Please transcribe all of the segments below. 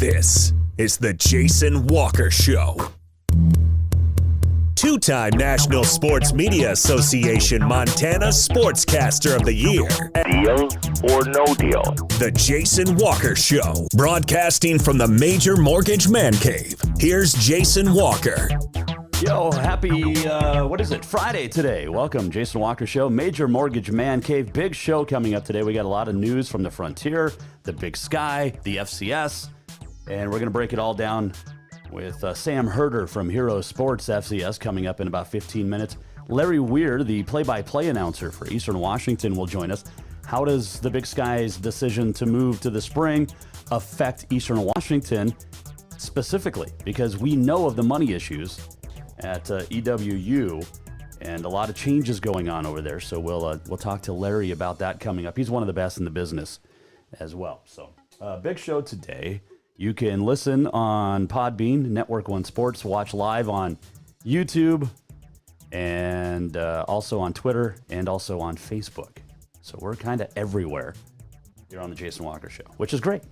This is the Jason Walker Show. Two-time National Sports Media Association Montana Sportscaster of the Year. Deal or no deal? The Jason Walker Show. Broadcasting from the Major Mortgage Man Cave. Here's Jason Walker. Yo, happy, Friday today. Welcome, Jason Walker Show, Major Mortgage Man Cave. Big show coming up today. We got a lot of news from the Frontier, the Big Sky, the FCS, and we're going to break it all down with Sam Herder from Hero Sports FCS coming up in about 15 minutes. Larry Weir, the play-by-play announcer for Eastern Washington, will join us. How does the Big Sky's decision to move to the spring affect Eastern Washington specifically? Because we know of the money issues at EWU and a lot of changes going on over there. So we'll talk to Larry about that coming up. He's one of the best in the business as well. So big show today. You can listen on Podbean, Network One Sports, watch live on YouTube, and also on Twitter, and also on Facebook. So we're kind of everywhere here on the Jason Walker Show, which is great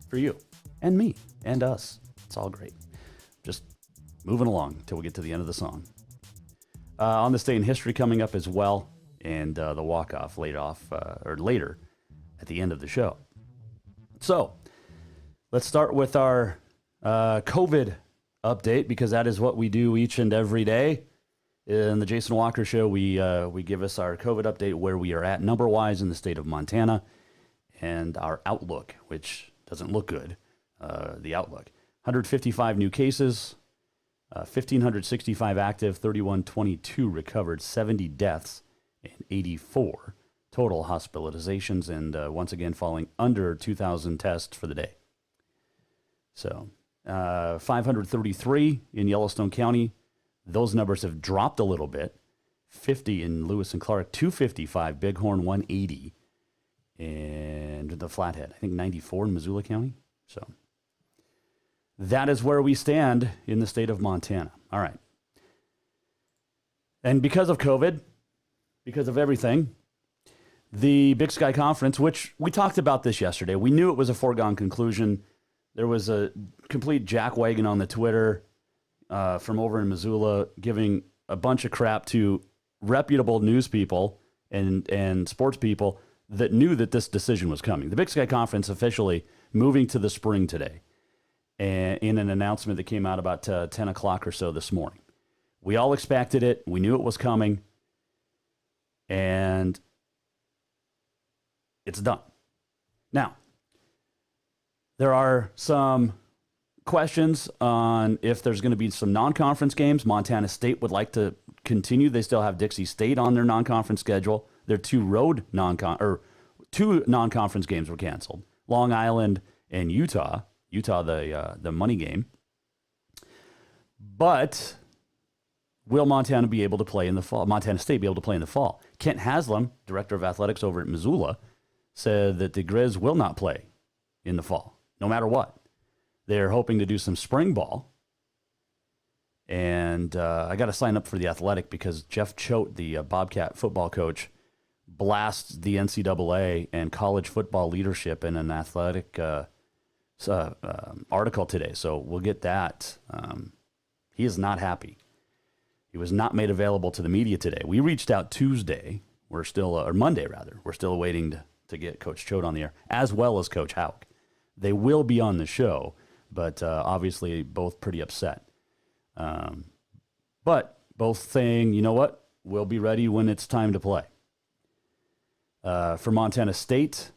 for you and me and us. It's all great. Just moving along until we get to the end of the song. On this day in history coming up as well, and the walk-off later at the end of the show. So let's start with our COVID update, because that is what we do each and every day. In the Jason Walker Show, we give us our COVID update, where we are at number-wise in the state of Montana, and our outlook, which doesn't look good, the outlook. 155 new cases, 1,565 active, 3,122 recovered, 70 deaths, and 84 total hospitalizations, and once again falling under 2,000 tests for the day. So 533 in Yellowstone County. Those numbers have dropped a little bit. 50 in Lewis and Clark, 255, Bighorn 180, and the Flathead, I think 94 in Missoula County. So that is where we stand in the state of Montana. All right. And because of COVID, because of everything, the Big Sky Conference, which we talked about this yesterday, we knew it was a foregone conclusion. There was a complete jackwagon on the Twitter from over in Missoula giving a bunch of crap to reputable news people and sports people that knew that this decision was coming. The Big Sky Conference officially moving to the spring today, and in an announcement that came out about 10 o'clock or so this morning. We all expected it. We knew it was coming. And it's done. Now, there are some questions on if there's going to be some non-conference games. Montana State would like to continue. They still have Dixie State on their non-conference schedule. Their two non-conference games were canceled. Long Island and Utah. Utah, the money game. But will Montana be able to play in the fall? Montana State be able to play in the fall? Kent Haslam, director of athletics over at Missoula, said that the Grizz will not play in the fall, no matter what. They're hoping to do some spring ball. And I got to sign up for the Athletic because Jeff Choate, the Bobcat football coach, blasts the NCAA and college football leadership in an Athletic article today. So we'll get that. He is not happy. He was not made available to the media today. We reached out Tuesday. Or Monday, rather. We're still waiting to get Coach Choate on the air, as well as Coach Houck. They will be on the show, but obviously both pretty upset. But both saying, you know what, we'll be ready when it's time to play. For Montana State,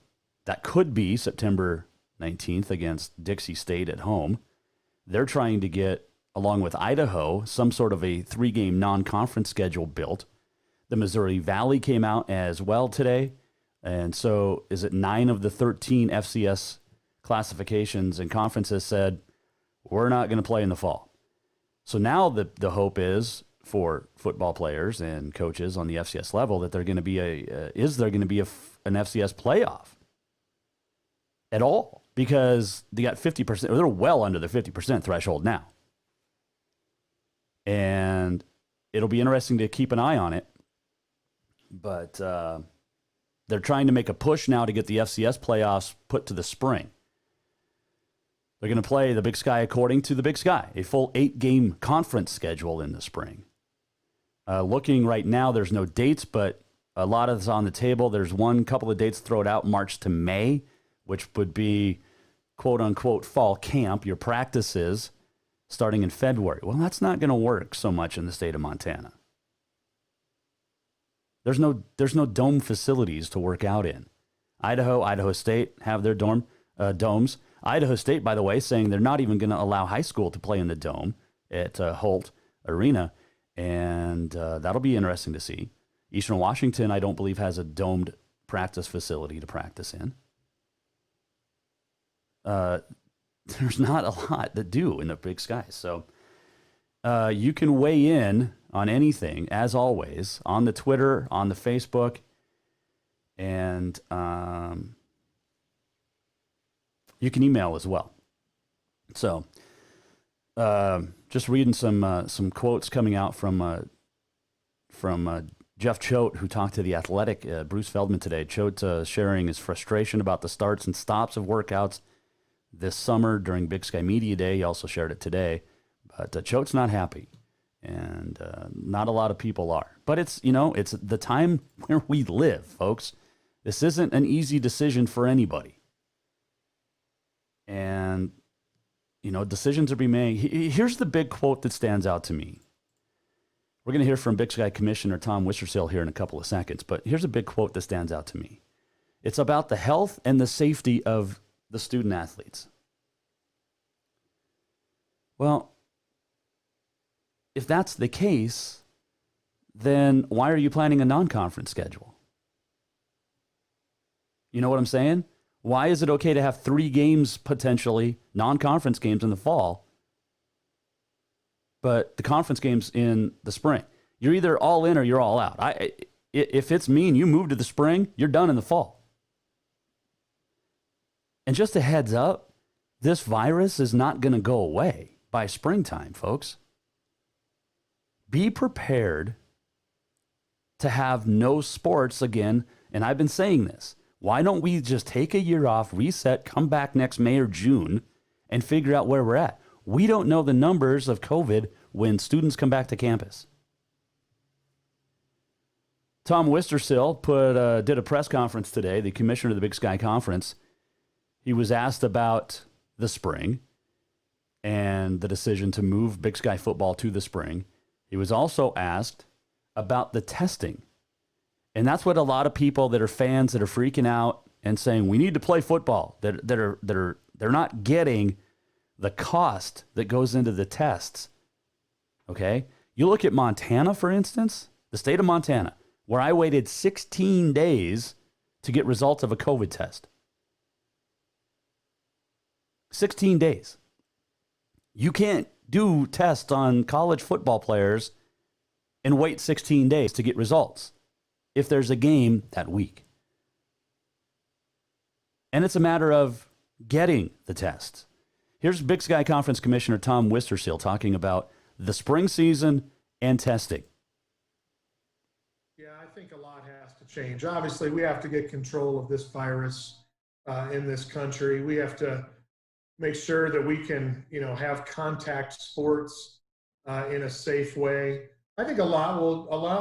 that could be September 19th against Dixie State at home. They're trying to get, along with Idaho, some sort of a 3-game non-conference schedule built. The Missouri Valley came out as well today. And so is it 9 of the 13 FCS classifications and conferences said, we're not going to play in the fall. So now the hope is for football players and coaches on the FCS level that they're going to be an FCS playoff at all, because they got 50%, or they're well under the 50% threshold now. And it'll be interesting to keep an eye on it. But they're trying to make a push now to get the FCS playoffs put to the spring. They're going to play the Big Sky according to the Big Sky, a full 8-game conference schedule in the spring. Looking right now, there's no dates, but a lot of it's on the table. There's couple of dates thrown out, March to May, which would be quote unquote fall camp, your practices starting in February. Well, that's not going to work so much in the state of Montana. There's no dome facilities to work out in. Idaho State have their domes. Idaho State, by the way, saying they're not even going to allow high school to play in the dome at Holt Arena, and that'll be interesting to see. Eastern Washington, I don't believe, has a domed practice facility to practice in. There's not a lot to do in the Big Sky. So you can weigh in on anything, as always, on the Twitter, on the Facebook, and you can email as well. So just reading some quotes coming out from Jeff Choate, who talked to The Athletic, Bruce Feldman today. Choate sharing his frustration about the starts and stops of workouts this summer during Big Sky Media Day. He also shared it today. But Choate's not happy, and not a lot of people are. But it's the time where we live, folks. This isn't an easy decision for anybody. And, decisions are being made. Here's the big quote that stands out to me. We're going to hear from Big Sky Commissioner Tom Wissersill here in a couple of seconds, but here's a big quote that stands out to me. It's about the health and the safety of the student athletes. Well, if that's the case, then why are you planning a non-conference schedule? You know what I'm saying? Why is it okay to have 3 games, potentially, non-conference games in the fall, but the conference games in the spring? You're either all in or you're all out. If it's me and you move to the spring, you're done in the fall. And just a heads up, this virus is not going to go away by springtime, folks. Be prepared to have no sports again. And I've been saying this. Why don't we just take a year off, reset, come back next May or June, and figure out where we're at? We don't know the numbers of COVID when students come back to campus. Tom Wissersill did a press conference today, the commissioner of the Big Sky Conference. He was asked about the spring and the decision to move Big Sky football to the spring. He was also asked about the testing. And that's what a lot of people that are fans that are freaking out and saying we need to play football, they're not getting the cost that goes into the tests. Okay? You look at Montana, for instance, the state of Montana, where I waited 16 days to get results of a COVID test. 16 days. You can't do tests on college football players and wait 16 days to get results if there's a game that week. And it's a matter of getting the tests. Here's Big Sky Conference Commissioner Tom Wissersill talking about the spring season and testing. Yeah, I think a lot has to change. Obviously, we have to get control of this virus in this country. We have to make sure that we can, have contact sports in a safe way. I think a lot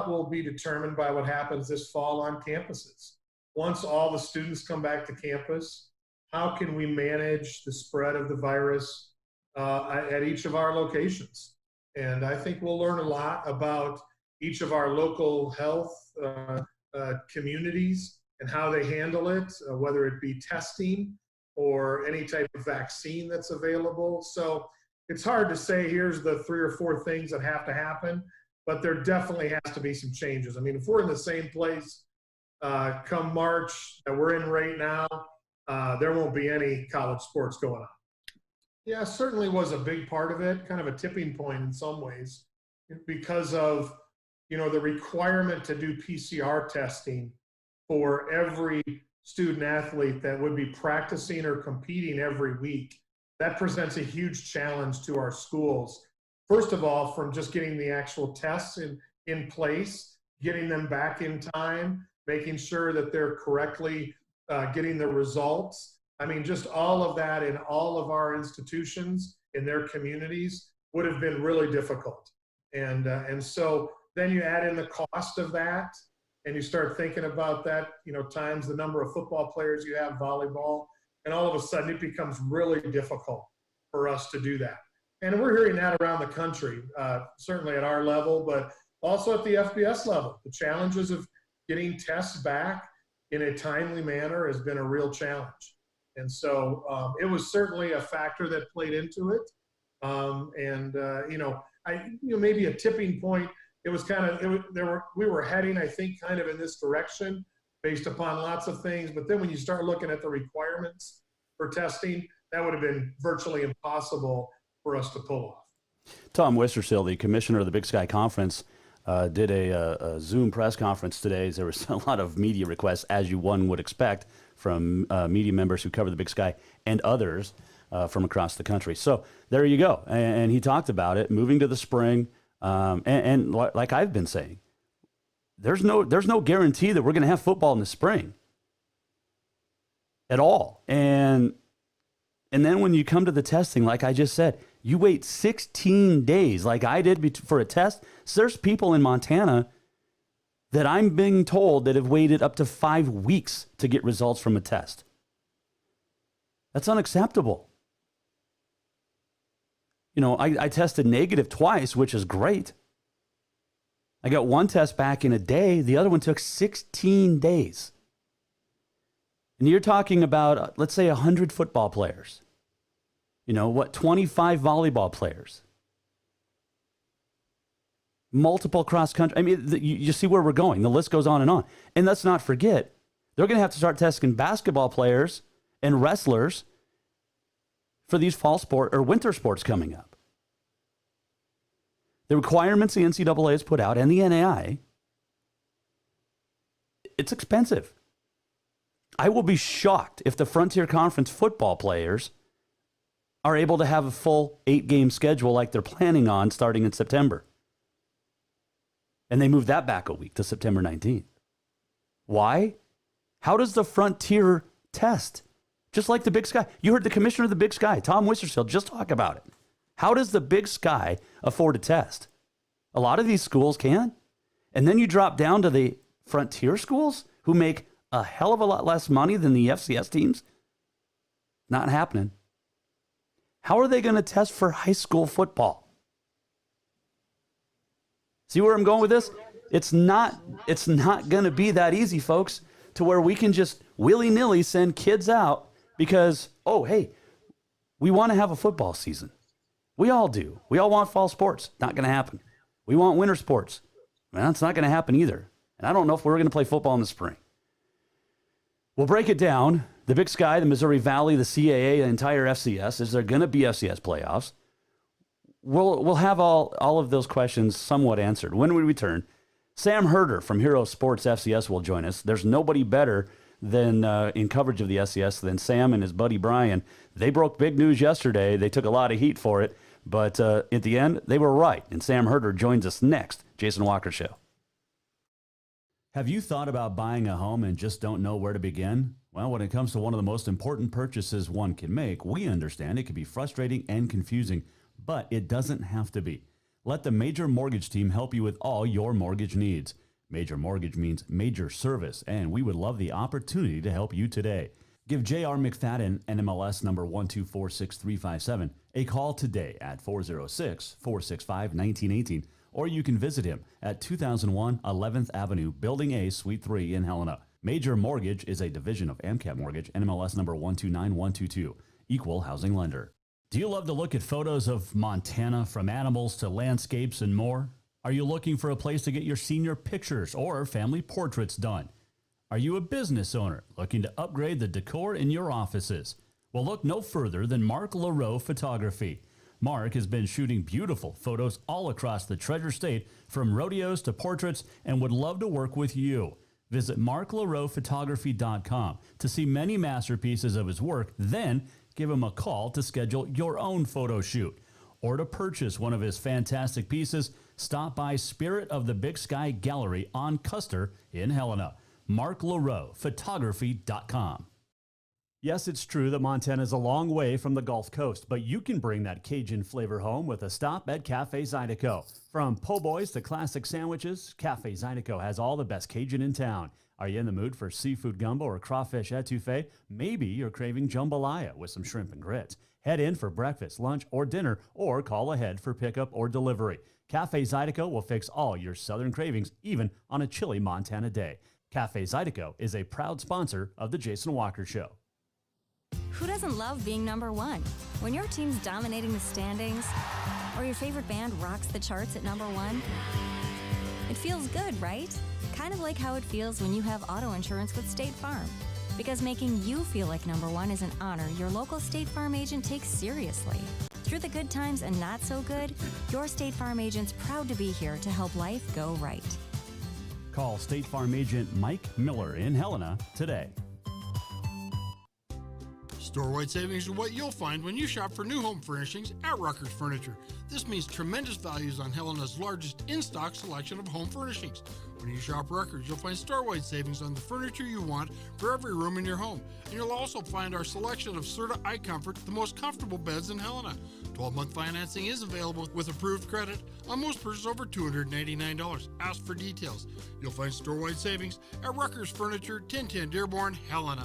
will be determined by what happens this fall on campuses. Once all the students come back to campus, how can we manage the spread of the virus at each of our locations? And I think we'll learn a lot about each of our local health communities and how they handle it, whether it be testing or any type of vaccine that's available. So it's hard to say here's the 3 or 4 things that have to happen, but there definitely has to be some changes. I mean, if we're in the same place come March that we're in right now, there won't be any college sports going on. Yeah, certainly was a big part of it, kind of a tipping point in some ways, because of, the requirement to do PCR testing for every student athlete that would be practicing or competing every week. That presents a huge challenge to our schools. First of all, from just getting the actual tests in place, getting them back in time, making sure that they're correctly getting the results. I mean, just all of that in all of our institutions in their communities would have been really difficult. And so then you add in the cost of that, and you start thinking about that, times the number of football players you have, volleyball, and all of a sudden it becomes really difficult for us to do that. And we're hearing that around the country, certainly at our level, but also at the FBS level. The challenges of getting tests back in a timely manner has been a real challenge. And so it was certainly a factor that played into it. Maybe a tipping point. It was we were heading, I think, kind of in this direction based upon lots of things. But then when you start looking at the requirements for testing, that would have been virtually impossible for us to pull off. Tom Wistrcill, the commissioner of the Big Sky Conference, did a Zoom press conference today. There was a lot of media requests, as one would expect, from media members who cover the Big Sky and others from across the country. So there you go. And he talked about it, moving to the spring. And like I've been saying, there's no guarantee that we're going to have football in the spring at all. And then when you come to the testing, like I just said, you wait 16 days like I did for a test. So there's people in Montana that I'm being told that have waited up to 5 weeks to get results from a test. That's unacceptable. I tested negative twice, which is great. I got one test back in a day. The other one took 16 days. And you're talking about, let's say, 100 football players. 25 volleyball players. Multiple cross-country. I mean, you see where we're going. The list goes on. And let's not forget, they're going to have to start testing basketball players and wrestlers for these fall sport or winter sports coming up. The requirements the NCAA has put out and the NAI, it's expensive. I will be shocked if the Frontier Conference football players are able to have a full 8-game schedule like they're planning on starting in September. And they move that back a week to September 19th. Why? How does the Frontier test? Just like the Big Sky. You heard the commissioner of the Big Sky, Tom Wistrcill, just talk about it. How does the Big Sky afford a test? A lot of these schools can. And then you drop down to the Frontier schools who make a hell of a lot less money than the FCS teams. Not happening. How are they going to test for high school football? See where I'm going with this? It's not going to be that easy, folks, to where we can just willy-nilly send kids out because, oh, hey, we want to have a football season. We all do. We all want fall sports. Not going to happen. We want winter sports. Well, that's not going to happen either. And I don't know if we're going to play football in the spring. We'll break it down. The Big Sky, the Missouri Valley, the CAA, the entire FCS. Is there going to be FCS playoffs? We'll have all of those questions somewhat answered. When we return, Sam Herder from Hero Sports FCS will join us. There's nobody better than in coverage of the FCS than Sam and his buddy Brian. They broke big news yesterday. They took a lot of heat for it, but at the end, they were right. And Sam Herder joins us next. Jason Walker Show. Have you thought about buying a home and just don't know where to begin? Well, when it comes to one of the most important purchases one can make, we understand it can be frustrating and confusing, but it doesn't have to be. Let the Major Mortgage team help you with all your mortgage needs. Major Mortgage means major service, and we would love the opportunity to help you today. Give J.R. McFadden, NMLS number 1246357, a call today at 406-465-1918, or you can visit him at 2001 11th Avenue, Building A, Suite 3 in Helena. Major Mortgage is a division of AMCAP Mortgage, NMLS number 129122, equal housing lender. Do you love to look at photos of Montana, from animals to landscapes and more? Are you looking for a place to get your senior pictures or family portraits done? Are you a business owner looking to upgrade the decor in your offices? Well, look no further than Mark LaRoe Photography. Mark has been shooting beautiful photos all across the Treasure State, from rodeos to portraits, and would love to work with you. Visit marklaroephotography.com to see many masterpieces of his work, then give him a call to schedule your own photo shoot. Or to purchase one of his fantastic pieces, stop by Spirit of the Big Sky Gallery on Custer in Helena. marklaroephotography.com. Yes, it's true that Montana is a long way from the Gulf Coast, but you can bring that Cajun flavor home with a stop at Cafe Zydeco. From po' boys to classic sandwiches, Cafe Zydeco has all the best Cajun in town. Are you in the mood for seafood gumbo or crawfish etouffee? Maybe you're craving jambalaya with some shrimp and grits. Head in for breakfast, lunch, or dinner, or call ahead for pickup or delivery. Cafe Zydeco will fix all your southern cravings, even on a chilly Montana day. Cafe Zydeco is a proud sponsor of The Jason Walker Show. Who doesn't love being number one? When your team's dominating the standings, or your favorite band rocks the charts at number one, it feels good, right? Kind of like how it feels when you have auto insurance with State Farm. Because making you feel like number one is an honor your local State Farm agent takes seriously. Through the good times and not so good, your State Farm agent's proud to be here to help life go right. Call State Farm agent Mike Miller in Helena today. Store-wide savings are what you'll find when you shop for new home furnishings at Rucker's Furniture. This means tremendous values on Helena's largest in-stock selection of home furnishings. When you shop Rucker's, you'll find store-wide savings on the furniture you want for every room in your home. And you'll also find our selection of Serta iComfort, the most comfortable beds in Helena. 12-month financing is available with approved credit on most purchases over $299. Ask for details. You'll find store-wide savings at Rucker's Furniture, 1010 Dearborn, Helena.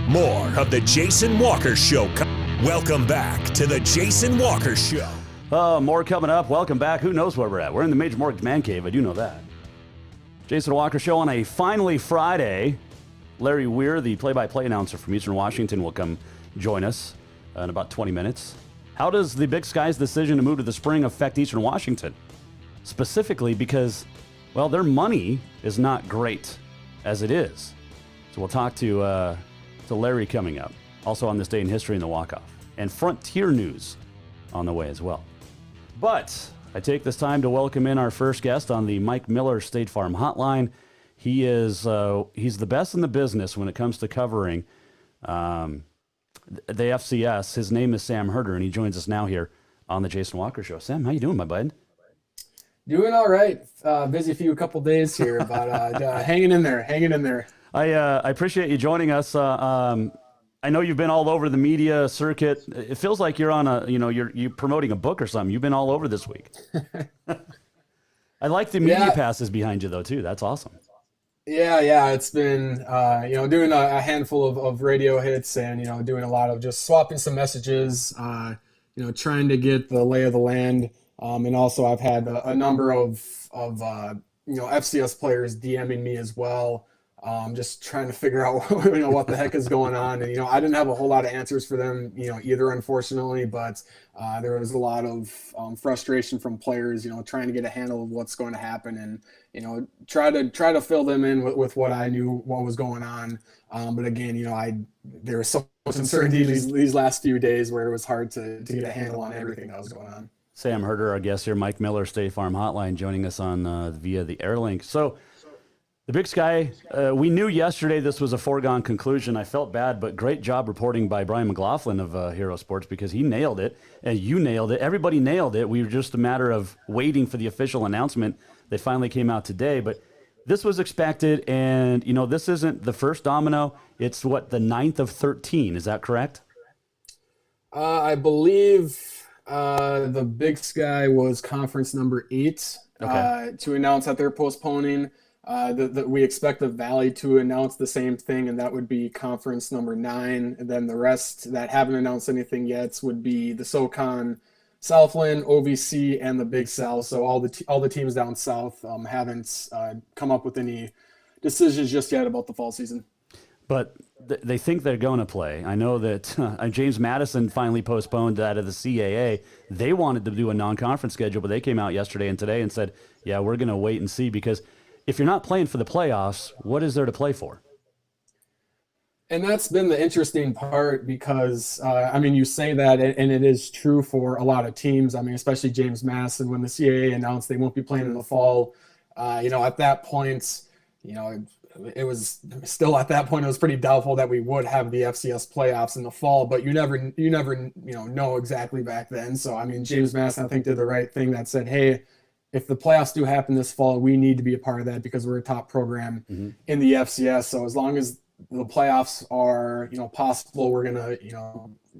More of the Jason Walker Show. Welcome back to the Jason Walker Show. More coming up. Welcome back. Who knows where we're at? We're in the Major Mortgage Man Cave. I do know that. Jason Walker Show on a finally Friday. Larry Weir, the play-by-play announcer from Eastern Washington, will come join us in about 20 minutes. How does the Big Sky's decision to move to the spring affect Eastern Washington? Specifically because, well, their money is not great as it is. So we'll talk to Larry coming up. Also on this day in history in the walk-off. And Frontier news on the way as well. But I take this time to welcome in our first guest on the Mike Miller State Farm Hotline. He is he's the best in the business when it comes to covering the FCS. His name is Sam Herder, and he joins us now here on the Jason Walker Show. Sam, how you doing, my bud? Doing all right. Busy few couple days here, but hanging in there. I appreciate you joining us. I know you've been all over the media circuit. It feels like you're on you're promoting a book or something. You've been all over this week. I like the media passes behind you though too. That's awesome. Yeah. It's been doing a handful of radio hits and doing a lot of just swapping some messages. Trying to get the lay of the land. And also I've had a number of FCS players DMing me as well. Just trying to figure out what the heck is going on, and I didn't have a whole lot of answers for them either, unfortunately, but there was a lot of frustration from players trying to get a handle of what's going to happen, and try to fill them in with what I knew what was going on, but again there was so much uncertainty these last few days where it was hard to get a handle on everything that was going on. Sam Herder, our guest here, Mike Miller, State Farm Hotline, joining us on via the Airlink. So the Big Sky, we knew yesterday this was a foregone conclusion. I felt bad, but great job reporting by Brian McLaughlin of Hero Sports, because he nailed it, and you nailed it. Everybody nailed it. We were just a matter of waiting for the official announcement. They finally came out today, but this was expected, and, this isn't the first domino. It's, the 9th of 13. Is that correct? I believe the Big Sky was conference number 8 to announce that they're postponing. We expect the Valley to announce the same thing, and that would be conference number 9. And then the rest that haven't announced anything yet would be the SoCon, Southland, OVC, and the Big South. So all the teams down south haven't come up with any decisions just yet about the fall season. But they think they're going to play. I know that James Madison finally postponed that of the CAA. They wanted to do a non-conference schedule, but they came out yesterday and today and said, yeah, we're going to wait and see, because if you're not playing for the playoffs, what is there to play for? And that's been the interesting part, because, you say that, and it is true for a lot of teams. Especially James Madison, when the CAA announced they won't be playing in the fall, at that point, it was still at that point, it was pretty doubtful that we would have the FCS playoffs in the fall, but you never know exactly back then. So, James Madison, I think, did the right thing that said, hey, if the playoffs do happen this fall, we need to be a part of that because we're a top program in the FCS. So as long as the playoffs are, possible, we're going to,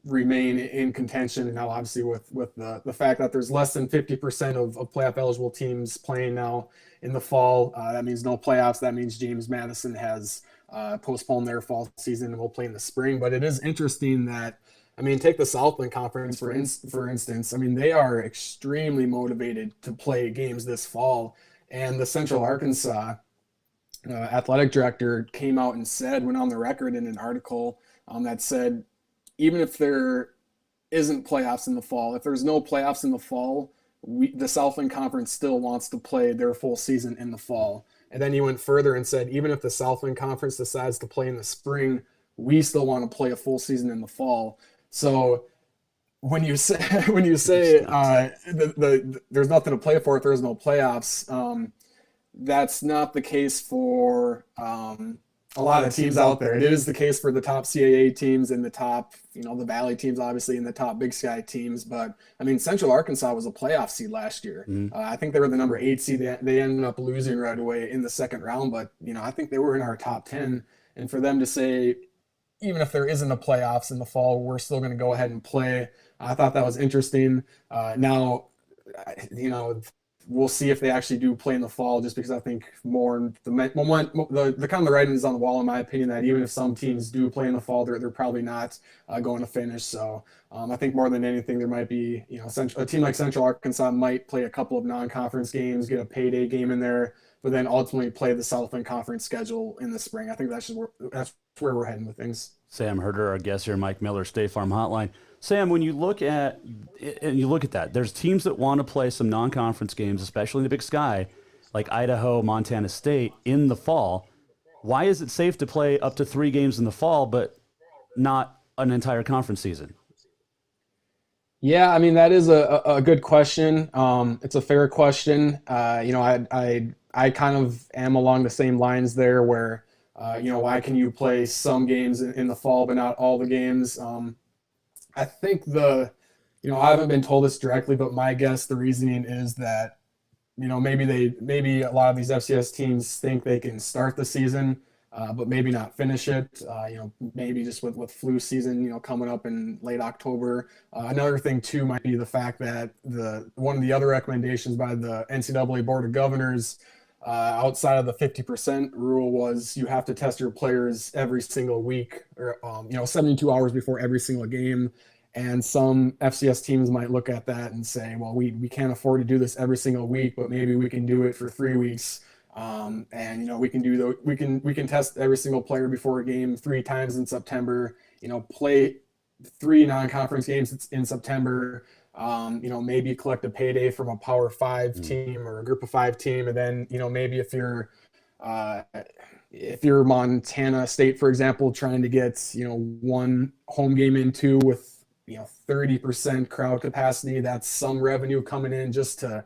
remain in contention. And now obviously with the fact that there's less than 50% of playoff eligible teams playing now in the fall, that means no playoffs. That means James Madison has postponed their fall season and will play in the spring. But it is interesting that, take the Southland Conference, for instance. They are extremely motivated to play games this fall. And the Central Arkansas athletic director came out and went on the record in an article that said, even if there isn't playoffs in the fall, if there's no playoffs in the fall, the Southland Conference still wants to play their full season in the fall. And then he went further and said, even if the Southland Conference decides to play in the spring, we still want to play a full season in the fall. So when you say there's nothing to play for if there's no playoffs, that's not the case for a lot of teams out there. It is the case for the top CAA teams and the top, the Valley teams, obviously, and the top Big Sky teams. But Central Arkansas was a playoff seed last year. I think they were the number 8 seed. They ended up losing right away in the second round, but I think they were in our top 10. And for them to say, even if there isn't a playoffs in the fall, we're still going to go ahead and play. I thought that was interesting. Now, we'll see if they actually do play in the fall, just because I think more the kind of the writing is on the wall, in my opinion, that even if some teams do play in the fall, they're probably not going to finish. So I think more than anything, there might be, a team like Central Arkansas might play a couple of non-conference games, get a payday game in there, but then ultimately play the Southland Conference schedule in the spring. I think that's where we're heading with things. Sam Herder, our guest here, Mike Miller, State Farm Hotline. Sam, when you look at that, there's teams that want to play some non-conference games, especially in the Big Sky, like Idaho, Montana State, in the fall. Why is it safe to play up to 3 games in the fall, but not an entire conference season? Yeah, that is a good question. It's a fair question. I kind of am along the same lines there, where why can you play some games in the fall but not all the games? I think I haven't been told this directly, but my guess, the reasoning is that, maybe a lot of these FCS teams think they can start the season, but maybe not finish it. Maybe just with flu season, coming up in late October. Another thing too might be the fact that one of the other recommendations by the NCAA Board of Governors, outside of the 50% rule, was you have to test your players every single week, or 72 hours before every single game. And some FCS teams might look at that and say, well, we can't afford to do this every single week, but maybe we can do it for 3 weeks. We can test every single player before a game 3 times in September. Play 3 non-conference games in September. Maybe collect a payday from a Power 5 team or a Group of 5 team, and then maybe if you're Montana State, for example, trying to get 1 home game in 2 with 30% crowd capacity, that's some revenue coming in just to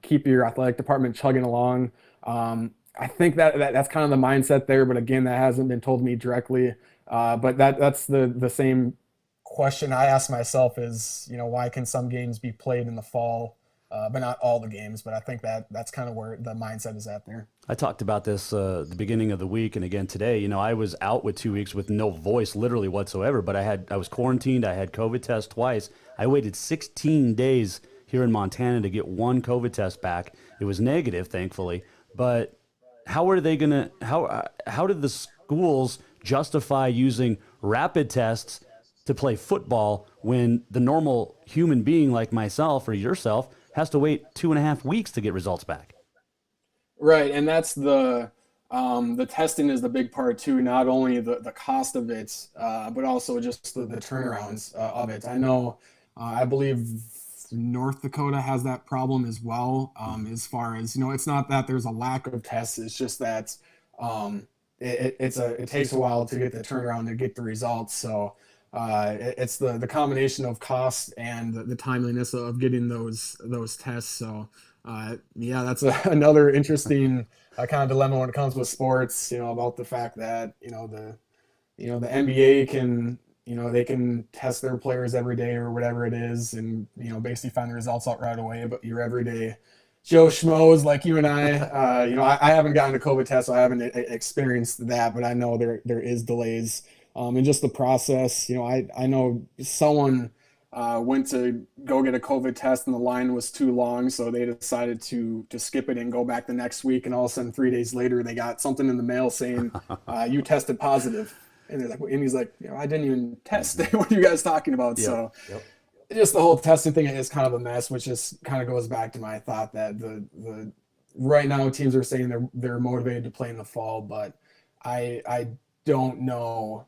keep your athletic department chugging along. I think that's kind of the mindset there, but again, that hasn't been told to me directly. But that's the same question I ask myself is, why can some games be played in the fall, but not all the games? But I think that's kind of where the mindset is at there. I talked about this the beginning of the week, and again today. I was out with 2 weeks with no voice, literally whatsoever. But I was quarantined. I had COVID test twice. I waited 16 days here in Montana to get 1 COVID test back. It was negative, thankfully. But how are they gonna? How did the schools justify using rapid tests to play football when the normal human being like myself or yourself has to wait 2.5 weeks to get results back? Right, and that's the testing is the big part too. Not only the cost of it, but also just the turnarounds of it. I know, I believe North Dakota has that problem as well. As far as it's not that there's a lack of tests; it's just that it takes a while to get the turnaround to get the results. So it's the combination of cost and the timeliness of getting those tests. So that's another interesting kind of dilemma when it comes with sports. About the fact that the NBA can they can test their players every day or whatever it is, and basically find the results out right away. But your everyday Joe Schmoes like you and I. I haven't gotten a COVID test, so I haven't experienced that, but I know there is delays. And just the process, I know someone went to go get a COVID test and the line was too long, so they decided to skip it and go back the next week. And all of a sudden, 3 days later, they got something in the mail saying you tested positive. And they're like, and he's like, I didn't even test. What are you guys talking about? Yep. So. Yep. Just the whole testing thing is kind of a mess, which just kind of goes back to my thought that the right now teams are saying they're motivated to play in the fall, but I don't know.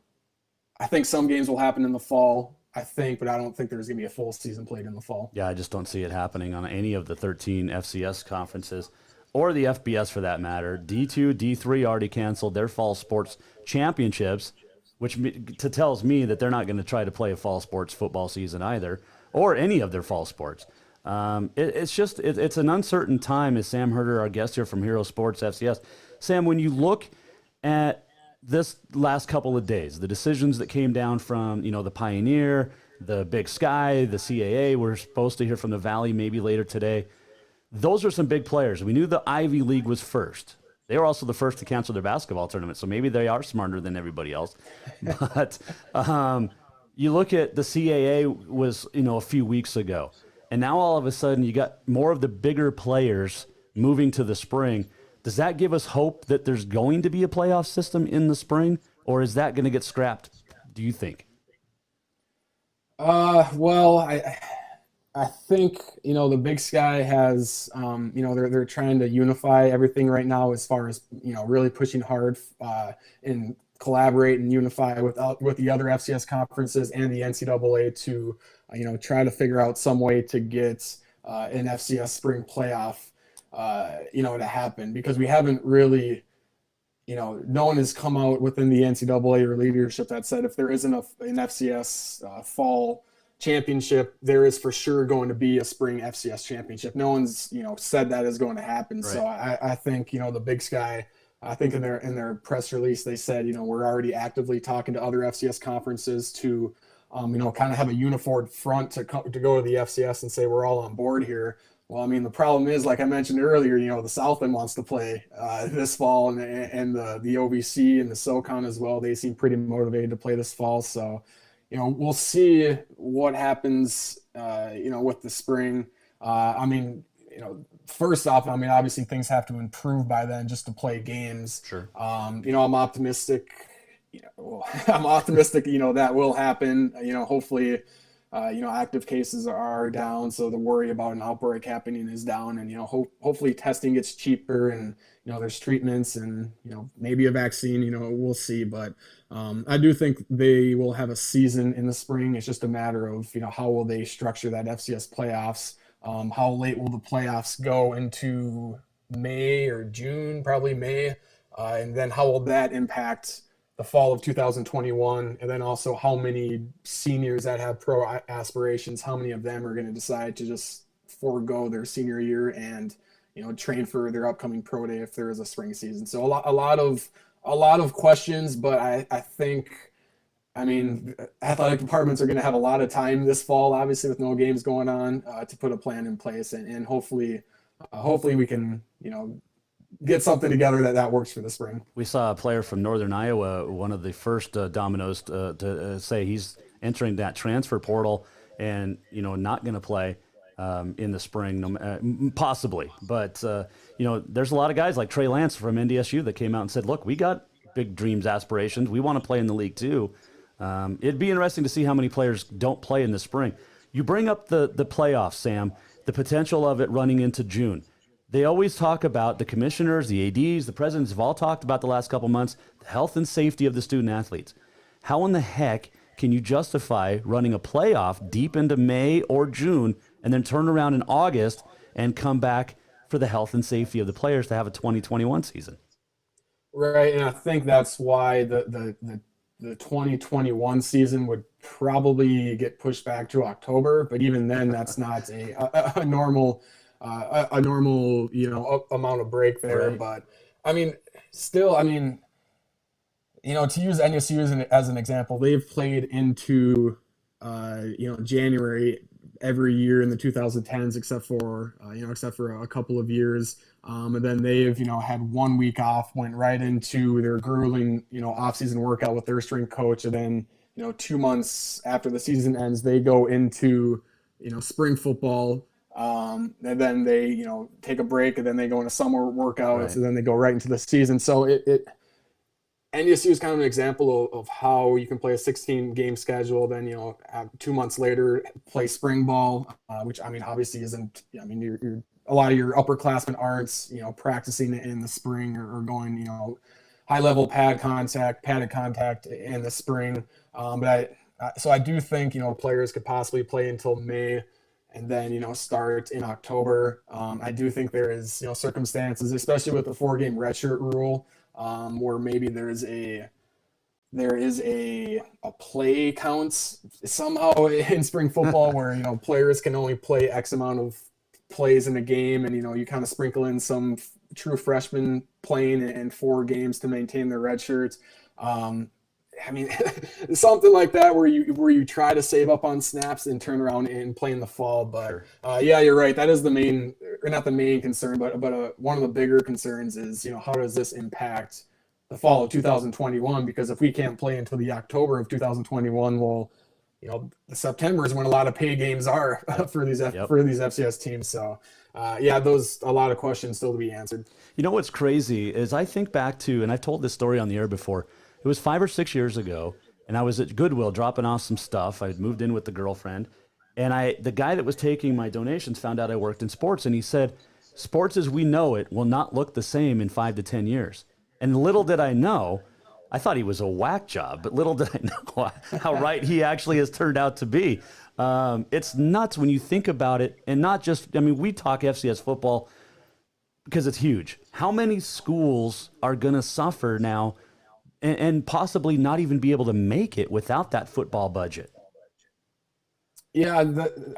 I think some games will happen in the fall, but I don't think there's going to be a full season played in the fall. Yeah, I just don't see it happening on any of the 13 FCS conferences or the FBS for that matter. D2, D3 already canceled their fall sports championships, which tells me that they're not going to try to play a fall sports football season either, or any of their fall sports. It's an uncertain time, as Sam Herder, our guest here from Hero Sports FCS. Sam, when you look at this last couple of days, the decisions that came down from, the Pioneer, the Big Sky, the CAA, we're supposed to hear from the Valley maybe later today. Those are some big players. We knew the Ivy League was first. They were also the first to cancel their basketball tournament, so maybe they are smarter than everybody else. But you look at the CAA was, a few weeks ago, and now all of a sudden you got more of the bigger players moving to the spring. Does that give us hope that there's going to be a playoff system in the spring, or is that going to get scrapped, do you think? Well, I think, the Big Sky has, they're trying to unify everything right now as far as, really pushing hard and collaborate and unify with the other FCS conferences and the NCAA to, try to figure out some way to get an FCS spring playoff, to happen, because we haven't really, no one has come out within the NCAA or leadership that said if there isn't an FCS fall championship, there is for sure going to be a spring FCS championship. No one's, said that is going to happen. Right. So I think, the Big Sky, I think in their press release, they said, we're already actively talking to other FCS conferences to, kind of have a unified front to go to the FCS and say, we're all on board here. Well, the problem is, like I mentioned earlier, the Southland wants to play this fall, and the OVC and the SoCon as well. They seem pretty motivated to play this fall. So, we'll see what happens, with the spring. First off, obviously things have to improve by then just to play games. Sure. I'm optimistic. That will happen. Hopefully, active cases are down, so the worry about an outbreak happening is down, and hopefully testing gets cheaper, and there's treatments, and maybe a vaccine. We'll see, but I do think they will have a season in the spring. It's just a matter of how will they structure that FCS playoffs. How late will the playoffs go into May or June? Probably May, and then how will that impact the fall of 2021, and then also how many seniors that have pro aspirations, how many of them are going to decide to just forego their senior year and train for their upcoming pro day if there is a spring season. So a lot of questions, but I think athletic departments are going to have a lot of time this fall, obviously with no games going on, to put a plan in place, and hopefully we can get something together that works for the spring. We saw a player from Northern Iowa, one of the first dominoes to say he's entering that transfer portal and, not going to play in the spring, possibly. But, there's a lot of guys like Trey Lance from NDSU that came out and said, look, we got big dreams, aspirations. We want to play in the league too. It'd be interesting to see how many players don't play in the spring. You bring up the playoffs, Sam, the potential of it running into June. They always talk about the commissioners, the ADs, the presidents have all talked about the last couple months, the health and safety of the student athletes. How in the heck can you justify running a playoff deep into May or June and then turn around in August and come back for the health and safety of the players to have a 2021 season? Right, and I think that's why the 2021 season would probably get pushed back to October, but even then that's not a normal amount of break there. Right. But still, to use NSU as an example, they've played into January every year in the 2010s, except for a couple of years. And then they've, had 1 week off, went right into their grueling, off-season workout with their strength coach. And then, 2 months after the season ends, they go into, spring football. And then they, take a break, and then they go into summer workouts, right. And then they go right into the season. So NDSU is kind of an example of how you can play a 16-game schedule, then 2 months later play spring ball, which obviously isn't. You're a lot of your upperclassmen aren't practicing in the spring or going high level padded contact in the spring. But I do think players could possibly play until May, and then start in October. I do think there is circumstances, especially with the 4-game redshirt rule, where maybe there is a play counts somehow in spring football where players can only play X amount of plays in a game, and you kind of sprinkle in some true freshmen playing in 4 games to maintain their red shirts. Something like that where you try to save up on snaps and turn around and play in the fall. But yeah, you're right. That is the main, or not the main concern, but one of the bigger concerns is how does this impact the fall of 2021? Because if we can't play until the October of 2021, well, the September is when a lot of pay games are for these FCS teams. So a lot of questions still to be answered. What's crazy is I think back to, and I've told this story on the air before. It was 5 or 6 years ago, and I was at Goodwill dropping off some stuff. I had moved in with the girlfriend, and the guy that was taking my donations found out I worked in sports, and he said, sports as we know it will not look the same in 5 to 10 years. And little did I know, I thought he was a whack job, but little did I know how right he actually has turned out to be. It's nuts when you think about it, and not just, we talk FCS football because it's huge. How many schools are going to suffer now and possibly not even be able to make it without that football budget? Yeah,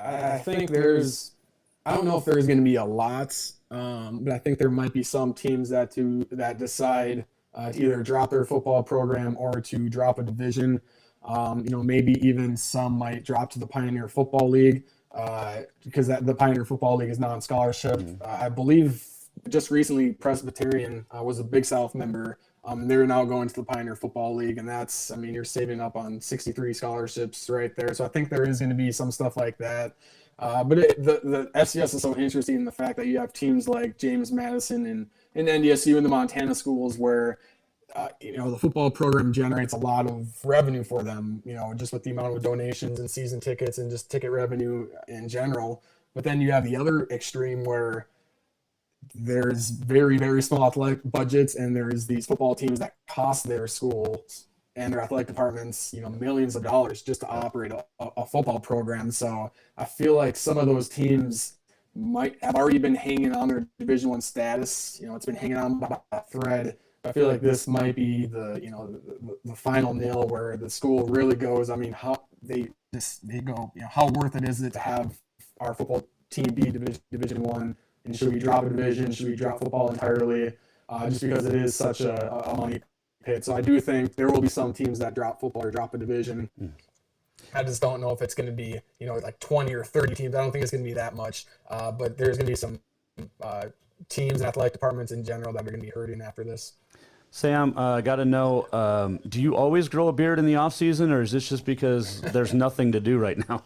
I think I don't know if there's going to be a lot, but I think there might be some teams that decide to either drop their football program or to drop a division. Maybe even some might drop to the Pioneer Football League because the Pioneer Football League is non-scholarship. I believe just recently Presbyterian was a Big South member. They're now going to the Pioneer Football League, and that's, you're saving up on 63 scholarships right there. So I think there is going to be some stuff like that. But the FCS is so interesting in the fact that you have teams like James Madison and NDSU and the Montana schools where, the football program generates a lot of revenue for them, just with the amount of donations and season tickets and just ticket revenue in general. But then you have the other extreme where there's very, very small athletic budgets, and there's these football teams that cost their schools and their athletic departments, millions of dollars just to operate a football program. So I feel like some of those teams might have already been hanging on their Division I status. It's been hanging on by a thread. I feel like this might be the final nail where the school really goes. How they go, how worth it is it to have our football team be Division I? And should we drop a division? Should we drop football entirely? Just because it is such a money pit. So I do think there will be some teams that drop football or drop a division. I just don't know if it's going to be, like 20 or 30 teams. I don't think it's going to be that much. But there's going to be some teams and athletic departments in general that are going to be hurting after this. Sam, I got to know, do you always grow a beard in the off season, or is this just because there's nothing to do right now?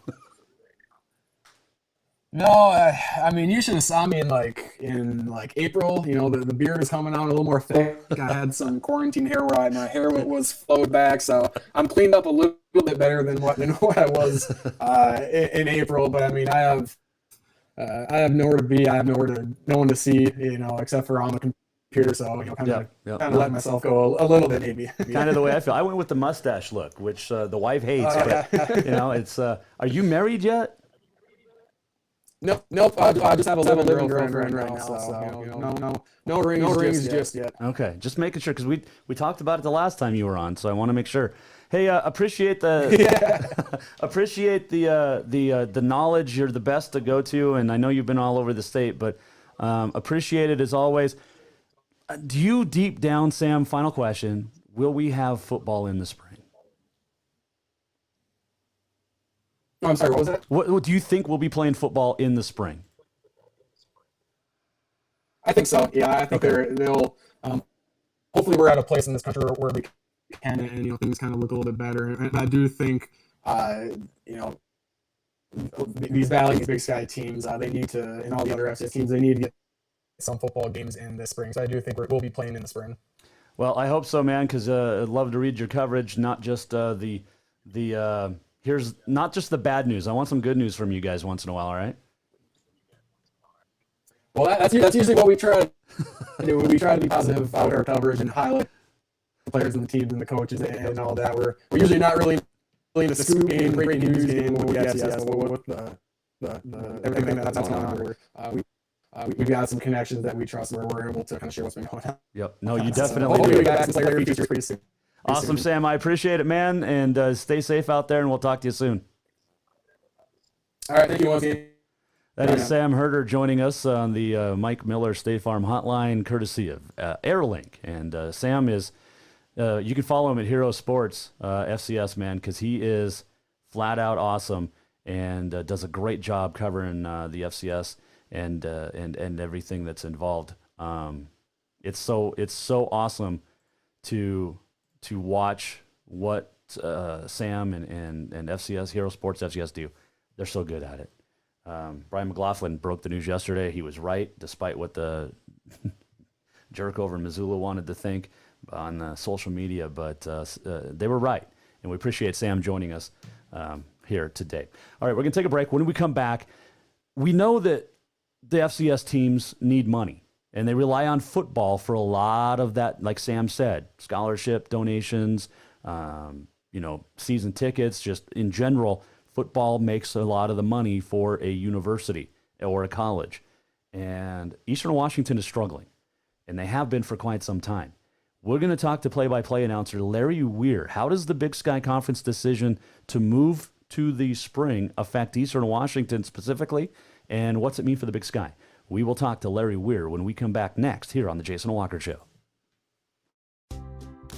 No, you should have saw me in April. The beard is coming out a little more thick. I had some quarantine hair where my hair was flowed back, so I'm cleaned up a little bit better than what I was in April. But I have nowhere to be. I have no one to see. Except for on the computer. So kind of let myself go a little bit, maybe. Kind of the way I feel. I went with the mustache look, which the wife hates. But it's. Are you married yet? Nope. I just have a living girlfriend right now. So no rings just yet. Okay, just making sure because we talked about it the last time you were on, so I want to make sure. Hey, appreciate the appreciate the knowledge. You're the best to go to, and I know you've been all over the state, but appreciate it as always. Do you deep down, Sam? Final question: will we have football in the spring? Oh, I'm sorry, what was that? What do you think we'll be playing football in the spring? I think so. Yeah, I think they'll. Hopefully, we're at a place in this country where we can, and things kind of look a little bit better. And I do think, these Valley, these Big Sky teams, they need to, and all the other FCS teams, they need to get some football games in this spring. So I do think we'll be playing in the spring. Well, I hope so, man, because I'd love to read your coverage, not just here's not just the bad news. I want some good news from you guys once in a while, all right? Well, that's usually what we try to do. We try to be positive about our coverage and highlight the players and the teams and the coaches and all that. We're usually not really the scoop game, breaking news game with everything that's going on. We've got some connections that we trust where we're able to kind of share what's been going on. Yep. No, you definitely hopefully do. we got some player features pretty soon. Awesome, Sam. I appreciate it, man, and stay safe out there, and we'll talk to you soon. All right, thank you once again. That is Sam Herder joining us on the Mike Miller State Farm Hotline, courtesy of Airlink. And Sam is, you can follow him at Hero Sports FCS, man, because he is flat out awesome and does a great job covering the FCS and everything that's involved. It's so awesome to watch what Sam and FCS Hero Sports FCS do. They're so good at it. Brian McLaughlin broke the news yesterday. He was right, despite what the jerk over in Missoula wanted to think on social media. But they were right, and we appreciate Sam joining us here today. All right, we're going to take a break. When we come back, we know that the FCS teams need money, and they rely on football for a lot of that, like Sam said, scholarship, donations, season tickets, just in general. Football makes a lot of the money for a university or a college. And Eastern Washington is struggling, and they have been for quite some time. We're going to talk to play-by-play announcer Larry Weir. How does the Big Sky Conference decision to move to the spring affect Eastern Washington specifically, and what's it mean for the Big Sky? We will talk to Larry Weir when we come back next here on The Jason Walker Show.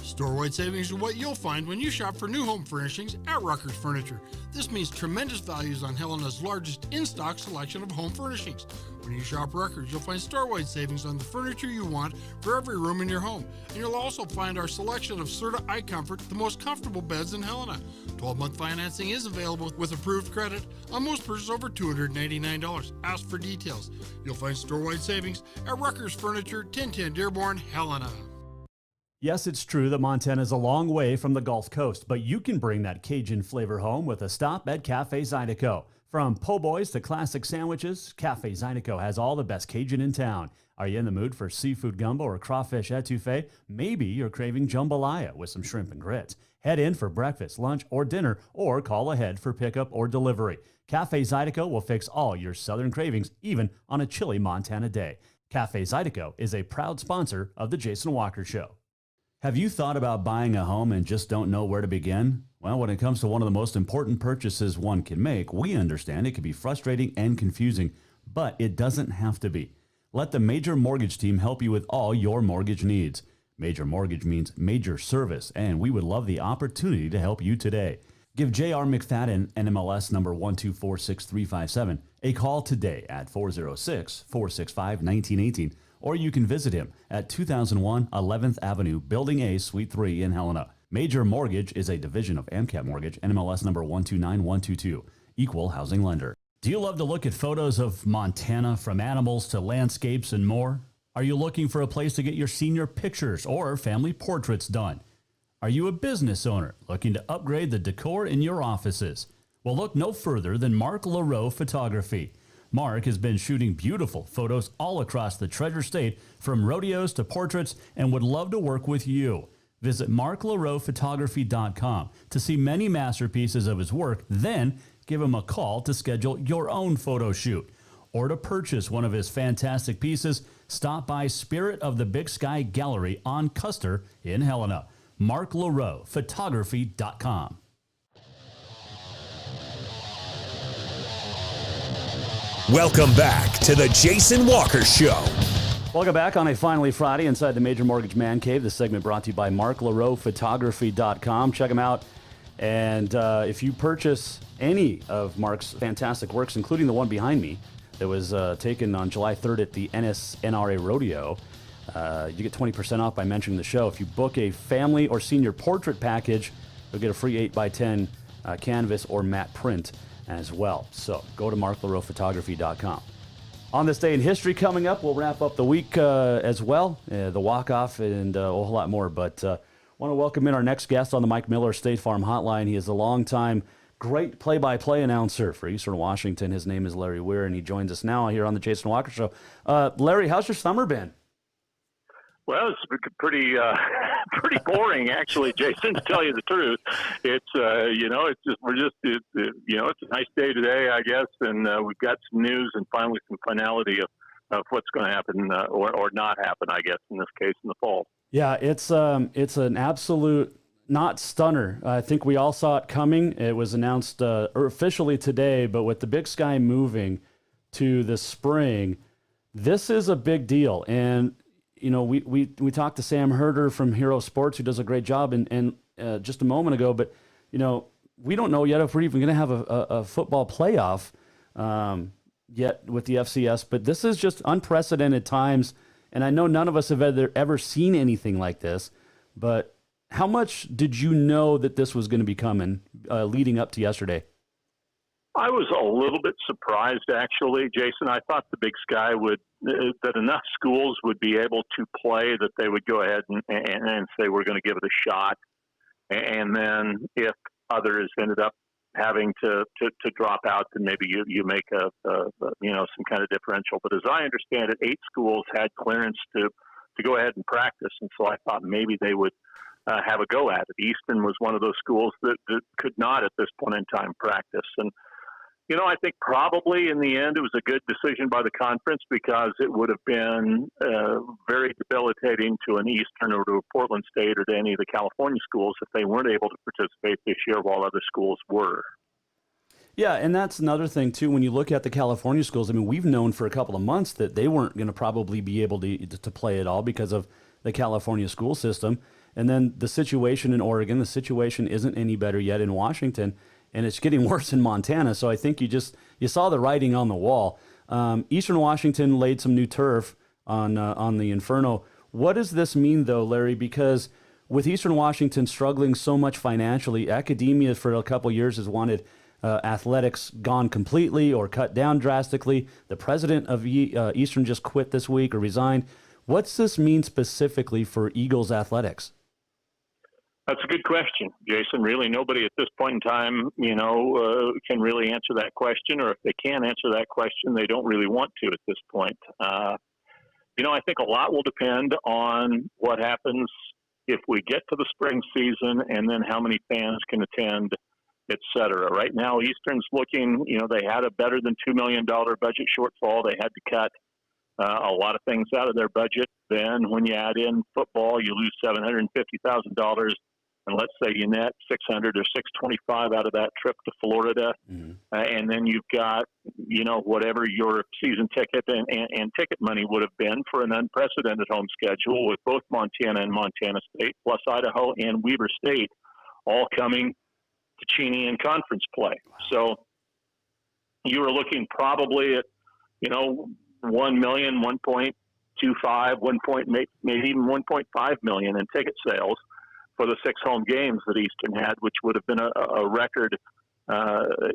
Store-wide savings are what you'll find when you shop for new home furnishings at Rucker's Furniture. This means tremendous values on Helena's largest in-stock selection of home furnishings. When you shop Rucker's, you'll find store-wide savings on the furniture you want for every room in your home. And you'll also find our selection of Serta iComfort, the most comfortable beds in Helena. 12-month financing is available with approved credit on most purchases over $299. Ask for details. You'll find store-wide savings at Rucker's Furniture, 1010 Dearborn, Helena. Yes, it's true that Montana is a long way from the Gulf Coast, but you can bring that Cajun flavor home with a stop at Cafe Zydeco. From po' boys to classic sandwiches, Cafe Zydeco has all the best Cajun in town. Are you in the mood for seafood gumbo or crawfish etouffee? Maybe you're craving jambalaya with some shrimp and grits. Head in for breakfast, lunch, or dinner, or call ahead for pickup or delivery. Cafe Zydeco will fix all your southern cravings, even on a chilly Montana day. Cafe Zydeco is a proud sponsor of The Jason Walker Show. Have you thought about buying a home and just don't know where to begin? Well, when it comes to one of the most important purchases one can make, we understand it can be frustrating and confusing, but it doesn't have to be. Let the Major Mortgage team help you with all your mortgage needs. Major Mortgage means major service, and we would love the opportunity to help you today. Give J.R. McFadden, NMLS number 1246357, a call today at 406-465-1918. Or you can visit him at 2001 11th Avenue, Building A, Suite 3 in Helena. Major Mortgage is a division of AMCAP Mortgage, NMLS number 129122, equal housing lender. Do you love to look at photos of Montana, from animals to landscapes and more? Are you looking for a place to get your senior pictures or family portraits done? Are you a business owner looking to upgrade the decor in your offices? Well, look no further than Mark LaRoe Photography. Mark has been shooting beautiful photos all across the Treasure State, from rodeos to portraits, and would love to work with you. Visit marklaroephotography.com to see many masterpieces of his work, then give him a call to schedule your own photo shoot. Or to purchase one of his fantastic pieces, stop by Spirit of the Big Sky Gallery on Custer in Helena. marklaroephotography.com. Welcome back to the Jason Walker Show. Welcome back on a Finally Friday inside the Major Mortgage Man Cave. This segment brought to you by marklaroephotography.com. Check them out And if you purchase any of Mark's fantastic works, including the one behind me that was taken on July 3rd at the NRA Rodeo, you get 20% off by mentioning the show. If you book a family or senior portrait package, you'll get a free 8x10 canvas or matte print as well. So go to marklaroephotography.com. On this day in history coming up, we'll wrap up the week as well, the walk-off and a whole lot more. But want to welcome in our next guest on the Mike Miller State Farm Hotline. He is a longtime great play-by-play announcer for Eastern Washington. His name is Larry Weir, and he joins us now here on the Jason Walker Show. Larry, how's your summer been? Well, it's pretty boring, actually, Jason. To tell you the truth, it's it's a nice day today, I guess, and we've got some news and finally some finality of what's going to happen or not happen, I guess, in this case, in the fall. Yeah, it's an absolute not stunner. I think we all saw it coming. It was announced officially today, but with the Big Sky moving to the spring, this is a big deal. And you know, we talked to Sam Herder from Hero Sports, who does a great job, and just a moment ago. But you know, we don't know yet if we're even going to have a football playoff yet with the FCS. But this is just unprecedented times. And I know none of us have ever seen anything like this, but how much did you know that this was going to be coming leading up to yesterday? I was a little bit surprised, actually, Jason. I thought the Big Sky that enough schools would be able to play that they would go ahead and say we're going to give it a shot. And then if others ended up having to drop out, then maybe you make some kind of differential. But as I understand it, 8 schools had clearance to go ahead and practice, and so I thought maybe they would have a go at it. Easton was one of those schools that could not at this point in time practice. And you know, I think probably in the end it was a good decision by the conference because it would have been very debilitating to an Eastern or to a Portland State or to any of the California schools if they weren't able to participate this year while other schools were. Yeah, and that's another thing, too. When you look at the California schools, I mean, we've known for a couple of months that they weren't going to probably be able to play at all because of the California school system. And then the situation in Oregon, the situation isn't any better yet in Washington. And it's getting worse in Montana. So I think you saw the writing on the wall. Eastern Washington laid some new turf on the Inferno. What does this mean, though, Larry? Because with Eastern Washington struggling so much financially, academia for a couple years has wanted athletics gone completely or cut down drastically. The president of Eastern just quit this week or resigned. What's this mean specifically for Eagles athletics? That's a good question, Jason. Really, nobody at this point in time, can really answer that question, or if they can answer that question, they don't really want to at this point. I think a lot will depend on what happens if we get to the spring season and then how many fans can attend, et cetera. Right now, Eastern's looking, they had a better than $2 million budget shortfall. They had to cut a lot of things out of their budget. Then when you add in football, you lose $750,000. And let's say you net 600 or 625 out of that trip to Florida, and then you've got, whatever your season ticket and ticket money would have been for an unprecedented home schedule with both Montana and Montana State, plus Idaho and Weber State, all coming to Cheney in conference play. So you were looking probably at, 1 million, 1.25, maybe even 1.5 million in ticket sales for the 6 home games that Eastern had, which would have been a record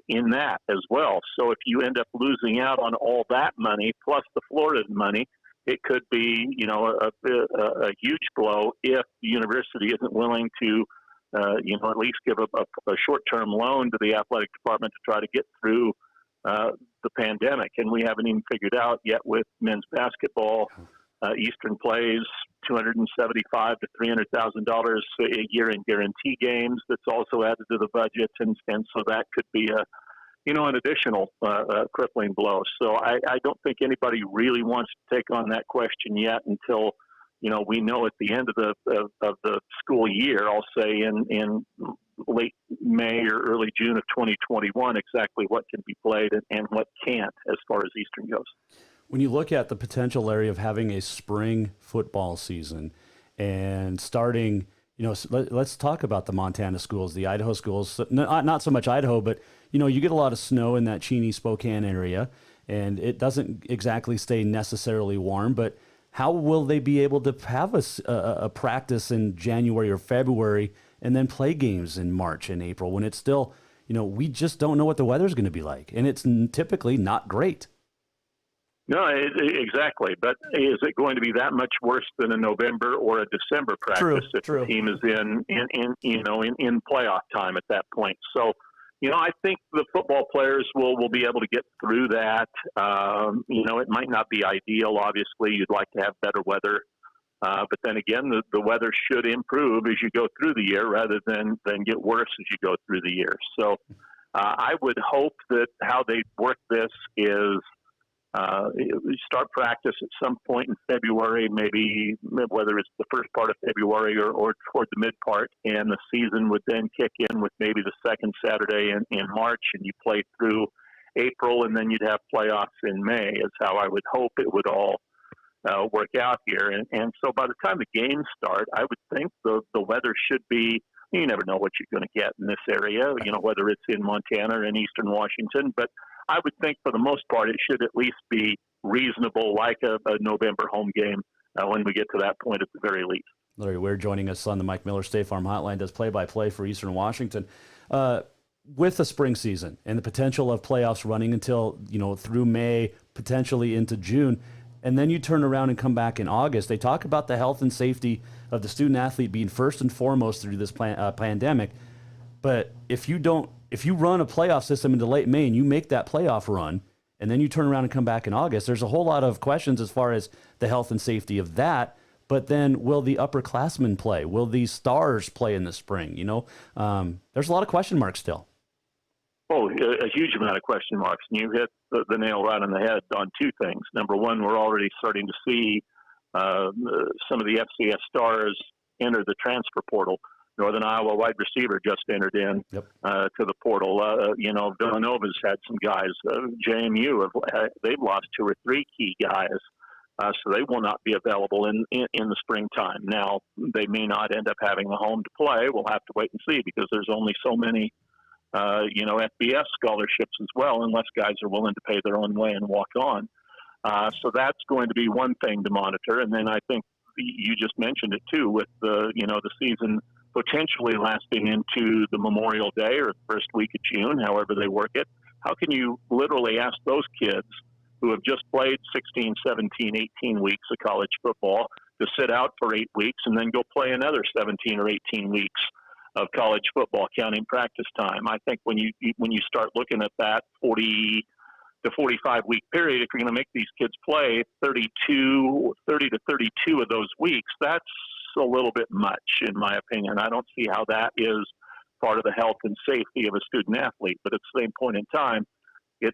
in that as well. So if you end up losing out on all that money plus the Florida money, it could be, a huge blow if the university isn't willing to, at least give a short-term loan to the athletic department to try to get through the pandemic. And we haven't even figured out yet with men's basketball. Eastern plays $275,000 to $300,000 a year in guarantee games. That's also added to the budget, and so that could be an additional crippling blow. So I don't think anybody really wants to take on that question yet until we know at the end of the school year. I'll say in late May or early June of 2021 exactly what can be played and what can't as far as Eastern goes. When you look at the potential, Larry, of having a spring football season and starting, let's talk about the Montana schools, the Idaho schools. Not so much Idaho, but you get a lot of snow in that Cheney, Spokane area, and it doesn't exactly stay necessarily warm. But how will they be able to have a practice in January or February and then play games in March and April when it's still, we just don't know what the weather's going to be like, and it's typically not great. No, exactly. But is it going to be that much worse than a November or a December practice if the team is in playoff time at that point? So, I think the football players will be able to get through that. It might not be ideal. Obviously, you'd like to have better weather. But then again, the weather should improve as you go through the year rather than get worse as you go through the year. So I would hope that how they work this is start practice at some point in February, maybe whether it's the first part of February or toward the mid part, and the season would then kick in with maybe the second Saturday in March, and you play through April, and then you'd have playoffs in May is how I would hope it would all work out here. And so by the time the games start, I would think the weather should be, you never know what you're going to get in this area, whether it's in Montana or in eastern Washington, but I would think for the most part it should at least be reasonable, like a November home game when we get to that point at the very least. Larry Weir joining us on the Mike Miller State Farm Hotline, does play-by-play for Eastern Washington. With the spring season and the potential of playoffs running until, through May, potentially into June, and then you turn around and come back in August, they talk about the health and safety of the student-athlete being first and foremost through this pandemic. But if you run a playoff system into late May and you make that playoff run, and then you turn around and come back in August, there's a whole lot of questions as far as the health and safety of that. But then will the upperclassmen play? Will the stars play in the spring? There's a lot of question marks still. Oh, a huge amount of question marks. And you hit the nail right on the head on two things. Number one, we're already starting to see some of the FCS stars enter the transfer portal. Northern Iowa wide receiver just entered in to the portal. Villanova's had some guys. JMU, they've lost 2 or 3 key guys, so they will not be available in the springtime. Now, they may not end up having a home to play. We'll have to wait and see because there's only so many, FBS scholarships as well, unless guys are willing to pay their own way and walk on. So that's going to be one thing to monitor. And then I think you just mentioned it too with the season potentially lasting into the Memorial Day or first week of June, however they work it. How can you literally ask those kids who have just played 16, 17, 18 weeks of college football to sit out for 8 weeks and then go play another 17 or 18 weeks of college football, counting practice time? I think when you start looking at that 40 to 45 week period, if you're going to make these kids play 30 to 32 of those weeks, that's a little bit much, in my opinion. I don't see how that is part of the health and safety of a student athlete. But at the same point in time, I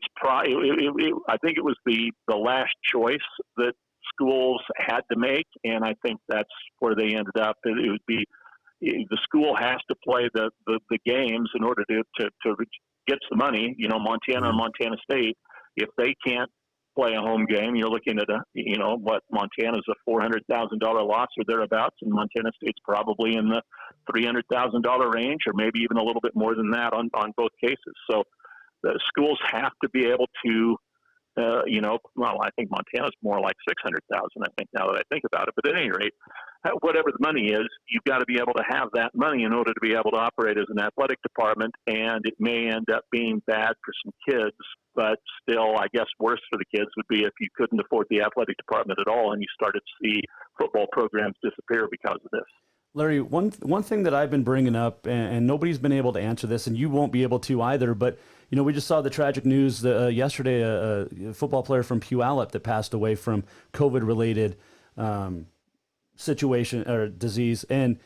think it was the last choice that schools had to make, and I think that's where they ended up. It would be the school has to play the games in order to get the money. Montana and Montana State, if they can't play a home game, you're looking at Montana's a $400,000 loss or thereabouts, and Montana State's probably in the $300,000 range, or maybe even a little bit more than that on both cases. So the schools have to be able to, I think Montana's more like 600,000. I think now that I think about it, but at any rate, whatever the money is, you've got to be able to have that money in order to be able to operate as an athletic department. And it may end up being bad for some kids, but still, I guess worse for the kids would be if you couldn't afford the athletic department at all and you started to see football programs disappear because of this. Larry, one thing that I've been bringing up, and nobody's been able to answer this, and you won't be able to either, but we just saw the tragic news yesterday, a football player from Puyallup that passed away from COVID-related situation or disease, and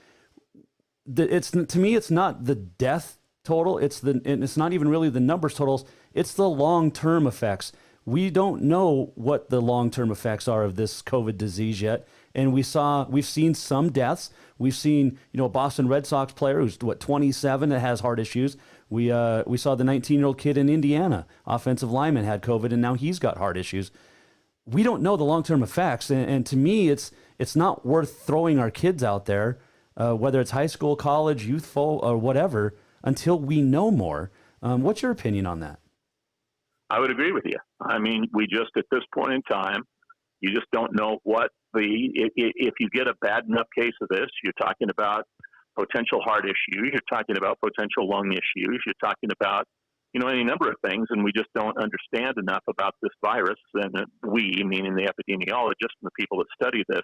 to me, it's not the death total, and it's not even really the numbers totals, it's the long-term effects. We don't know what the long-term effects are of this COVID disease yet. And we've seen some deaths. We've seen, a Boston Red Sox player who's 27 that has heart issues. We saw the 19-year-old kid in Indiana, offensive lineman, had COVID, and now he's got heart issues. We don't know the long-term effects, and to me, it's not worth throwing our kids out there whether it's high school, college, youthful, or whatever, until we know more. What's your opinion on that? I would agree with you. I mean, we just, at this point in time, you just don't know what if you get a bad enough case of this, you're talking about potential heart issues, you're talking about potential lung issues, you're talking about, any number of things, and we just don't understand enough about this virus. And we, meaning the epidemiologists and the people that study this,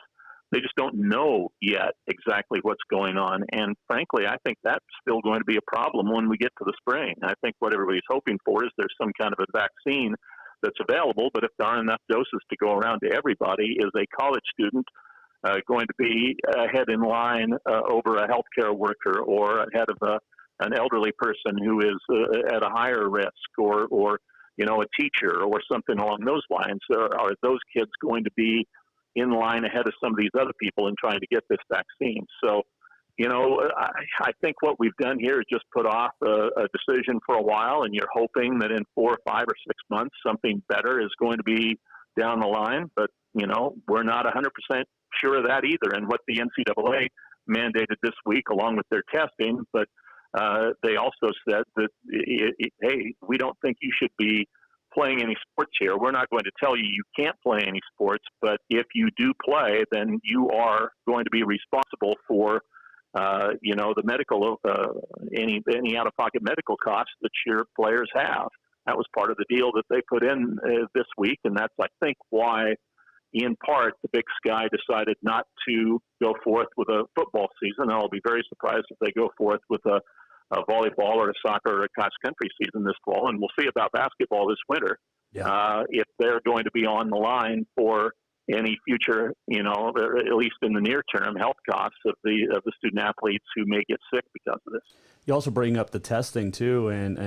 they just don't know yet exactly what's going on. And frankly, I think that's still going to be a problem when we get to the spring. I think what everybody's hoping for is there's some kind of a vaccine that's available, but if there aren't enough doses to go around to everybody, is a college student going to be ahead in line over a healthcare worker or ahead of an elderly person who is at a higher risk, or a teacher or something along those lines? Are those kids going to be in line ahead of some of these other people in trying to get this vaccine? So, I think what we've done here is just put off a decision for a while, and you're hoping that in 4 or 5 or 6 months, something better is going to be down the line. But, we're not 100% sure of that either. And what the NCAA mandated this week, along with their testing, but they also said that, hey, we don't think you should be playing any sports here. We're not going to tell you can't play any sports, but if you do play, then you are going to be responsible for, the medical, any out-of-pocket medical costs that your players have. That was part of the deal that they put in this week, and that's, I think, why, in part, the Big Sky decided not to go forth with a football season. I'll be very surprised if they go forth with a volleyball or a soccer or a cross-country season this fall, and we'll see about basketball this winter. Yeah. If they're going to be on the line for any future, at least in the near term, health costs of the student athletes who may get sick because of this. You also bring up the testing too, and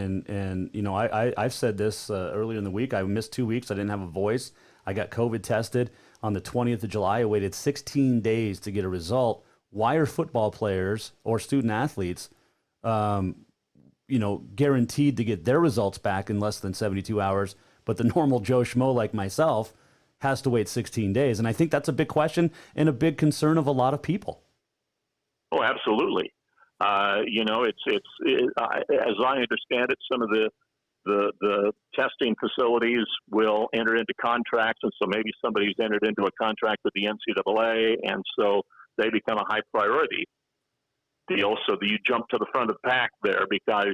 I've said this earlier in the week. I missed 2 weeks. I didn't have a voice. I got COVID tested on the 20th of July. I waited 16 days to get a result. Why are football players or student athletes guaranteed to get their results back in less than 72 hours, but the normal Joe Schmo like myself has to wait 16 days? And I think that's a big question and a big concern of a lot of people. Oh, absolutely. As I understand it, some of the testing facilities will enter into contracts, and so maybe somebody's entered into a contract with the NCAA, and so they become a high priority deal, so that you jump to the front of the pack there because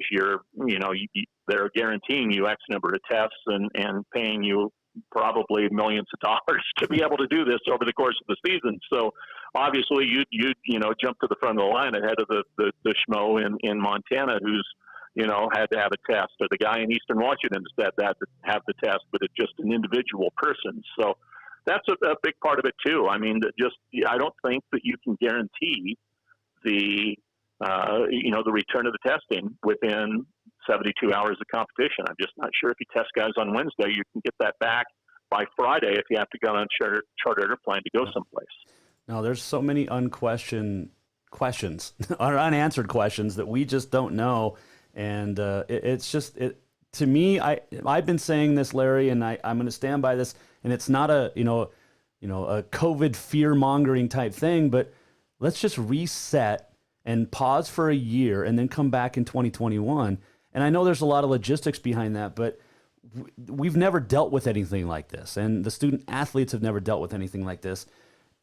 they're guaranteeing you X number of tests and paying you probably millions of dollars to be able to do this over the course of the season. So obviously you jump to the front of the line ahead of the schmo in Montana who's had to have a test, or the guy in Eastern Washington said that to have the test, but it's just an individual person. So that's a big part of it too. I mean, I don't think that you can guarantee the return of the testing within 72 hours of competition. I'm just not sure if you test guys on Wednesday, you can get that back by Friday if you have to go on a chartered airplane to go someplace. Now, there's so many unquestioned questions or unanswered questions that we just don't know. And to me, I've been saying this, Larry, and I'm going to stand by this. And it's not a COVID fear mongering type thing, but let's just reset and pause for a year and then come back in 2021. And I know there's a lot of logistics behind that, but we've never dealt with anything like this. And the student athletes have never dealt with anything like this.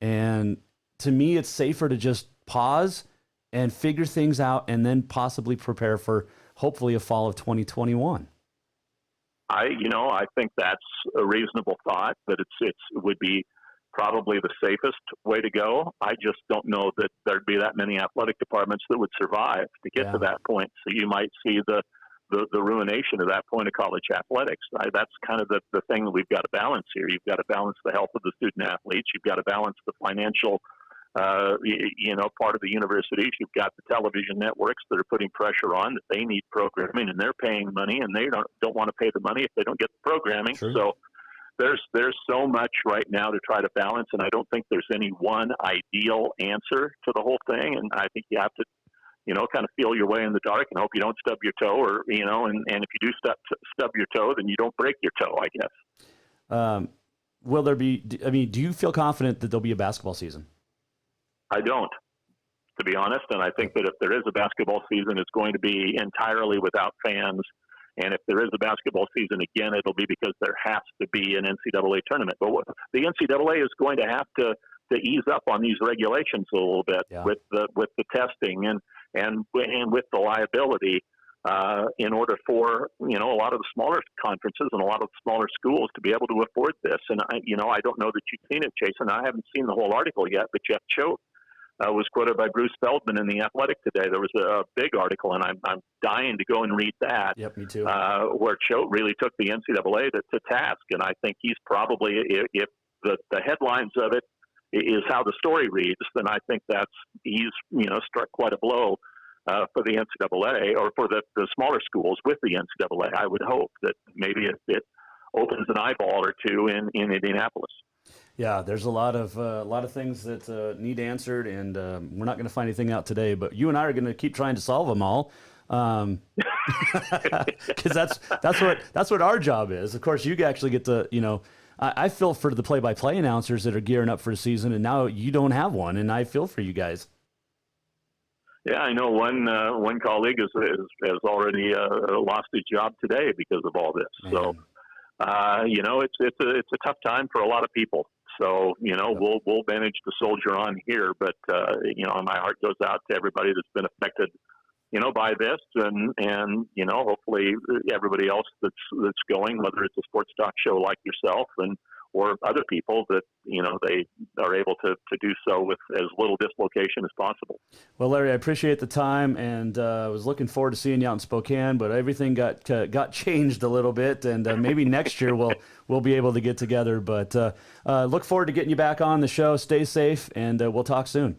And to me, it's safer to just pause and figure things out and then possibly prepare for hopefully a fall of 2021. I think that's a reasonable thought, that it would be probably the safest way to go. I just don't know that there'd be that many athletic departments that would survive to get to that point. So you might see the ruination of that point of college athletics. That's kind of the thing that we've got to balance here. You've got to balance the health of the student athletes. You've got to balance the financial, part of the universities. You've got the television networks that are putting pressure on that they need programming, and they're paying money, and they don't want to pay the money if they don't get the programming. True. So there's so much right now to try to balance, and I don't think there's any one ideal answer to the whole thing. And I think you have to, kind of feel your way in the dark and hope you don't stub your toe, or and if you do stub your toe, then you don't break your toe, I guess. Will there be? I mean, do you feel confident that there'll be a basketball season? I don't. to be honest. And I think that if there is a basketball season, it's going to be entirely without fans. And if there is a basketball season again, it'll be because there has to be an NCAA tournament. But the NCAA is going to have to ease up on these regulations a little bit with the testing and with the liability in order for a lot of the smaller conferences and a lot of the smaller schools to be able to afford this. And I don't know that you've seen it, Jason. I haven't seen the whole article yet, but Jeff Choate was quoted by Bruce Feldman in The Athletic today. There was a big article, and I'm dying to go and read that. Yep, me too. Where Choate really took the NCAA to task, and I think he's probably, if the headlines of it is how the story reads, then I think he's struck quite a blow for the NCAA, or for the smaller schools with the NCAA. I would hope that maybe it opens an eyeball or two in Indianapolis. Yeah, there's a lot of things that need answered, and we're not going to find anything out today. But you and I are going to keep trying to solve them all, because that's what our job is. Of course, you actually get to I feel for the play-by-play announcers that are gearing up for the season, and now you don't have one, and I feel for you guys. Yeah, I know one colleague has already lost his job today because of all this. Man. So, it's a tough time for a lot of people. So, we'll manage to soldier on here, but my heart goes out to everybody that's been affected, by this, and hopefully everybody else that's going, whether it's a sports talk show like yourself or other people, that they are able to do so with as little dislocation as possible. Well, Larry, I appreciate the time, and I was looking forward to seeing you out in Spokane, but everything got changed a little bit, and maybe next year we'll be able to get together. But look forward to getting you back on the show. Stay safe, and we'll talk soon.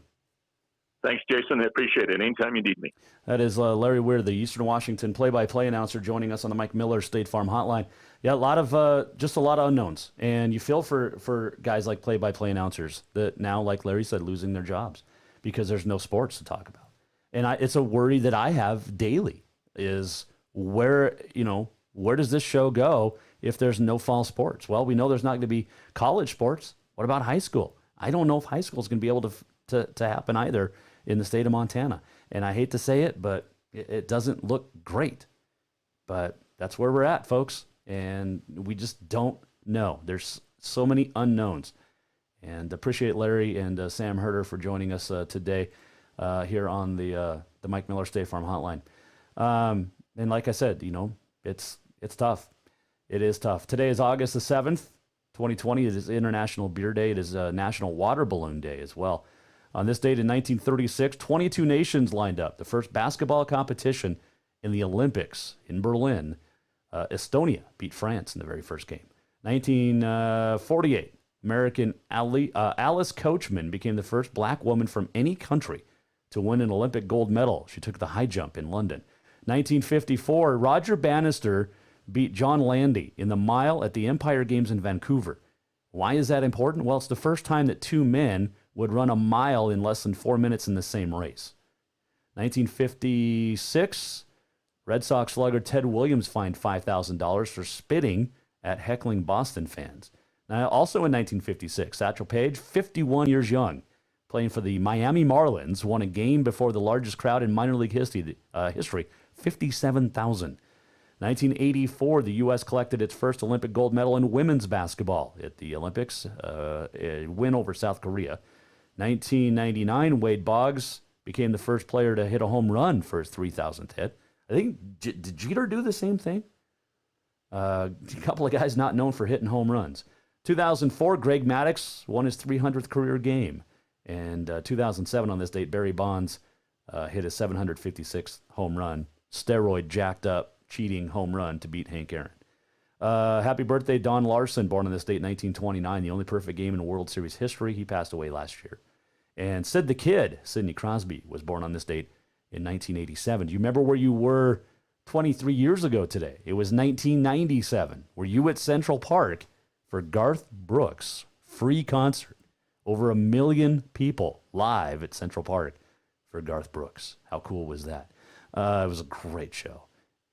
Thanks, Jason. I appreciate it. Anytime you need me. That is Larry Weir, the Eastern Washington play-by-play announcer, joining us on the Mike Miller State Farm Hotline. Yeah, a lot of unknowns, and you feel for guys like play-by-play announcers that now, like Larry said, losing their jobs because there's no sports to talk about. And it's a worry that I have daily is where does this show go if there's no fall sports? Well, we know there's not going to be college sports. What about high school? I don't know if high school is going to be able to happen either in the state of Montana. And I hate to say it, but it doesn't look great. But that's where we're at, folks. And we just don't know. There's so many unknowns. And appreciate Larry and Sam Herder for joining us today here on the Mike Miller State Farm Hotline. And like I said, it's tough. It is tough. Today is August the 7th, 2020. It is International Beer Day. It is National Water Balloon Day as well. On this date in 1936, 22 nations lined up. The first basketball competition in the Olympics in Berlin. Estonia beat France in the very first game. 1948, American Alice Coachman became the first black woman from any country to win an Olympic gold medal. She took the high jump in London. 1954, Roger Bannister beat John Landy in the mile at the Empire Games in Vancouver. Why is that important? Well, it's the first time that two men would run a mile in less than 4 minutes in the same race. 1956, Red Sox slugger Ted Williams fined $5,000 for spitting at heckling Boston fans. Now, also in 1956, Satchel Paige, 51 years young, playing for the Miami Marlins, won a game before the largest crowd in minor league history, 57,000. 1984, the U.S. collected its first Olympic gold medal in women's basketball at the Olympics, a win over South Korea. 1999, Wade Boggs became the first player to hit a home run for his 3,000th hit. I think, did Jeter do the same thing? A couple of guys not known for hitting home runs. 2004, Greg Maddux won his 300th career game. And 2007, on this date, Barry Bonds hit his 756th home run, steroid jacked up, cheating home run to beat Hank Aaron. Happy birthday, Don Larson, born on this date, 1929, the only perfect game in World Series history. He passed away last year. And Sid the Kid, Sidney Crosby, was born on this date in 1987. Do you remember where you were 23 years ago today? It was 1997. Were you at Central Park for Garth Brooks' free concert? Over 1 million people live at Central Park for Garth Brooks. How cool was that? It was a great show.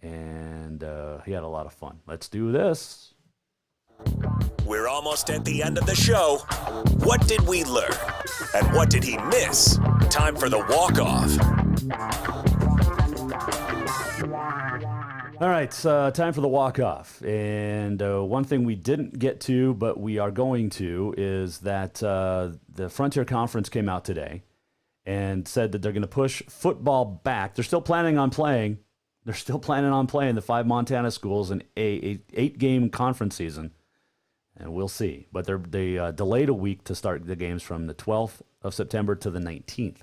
And he had a lot of fun. Let's do this. We're almost at the end of the show. What did we learn? And what did he miss? Time for the walk-off. All right, time for the walk-off. And one thing we didn't get to, but we are going to, is that the Frontier Conference came out today and said that they're going to push football back. They're still planning on playing. They're still planning on playing the 5 Montana schools in a 8-game conference season. And we'll see. But they delayed a week to start the games from the 12th of September to the 19th.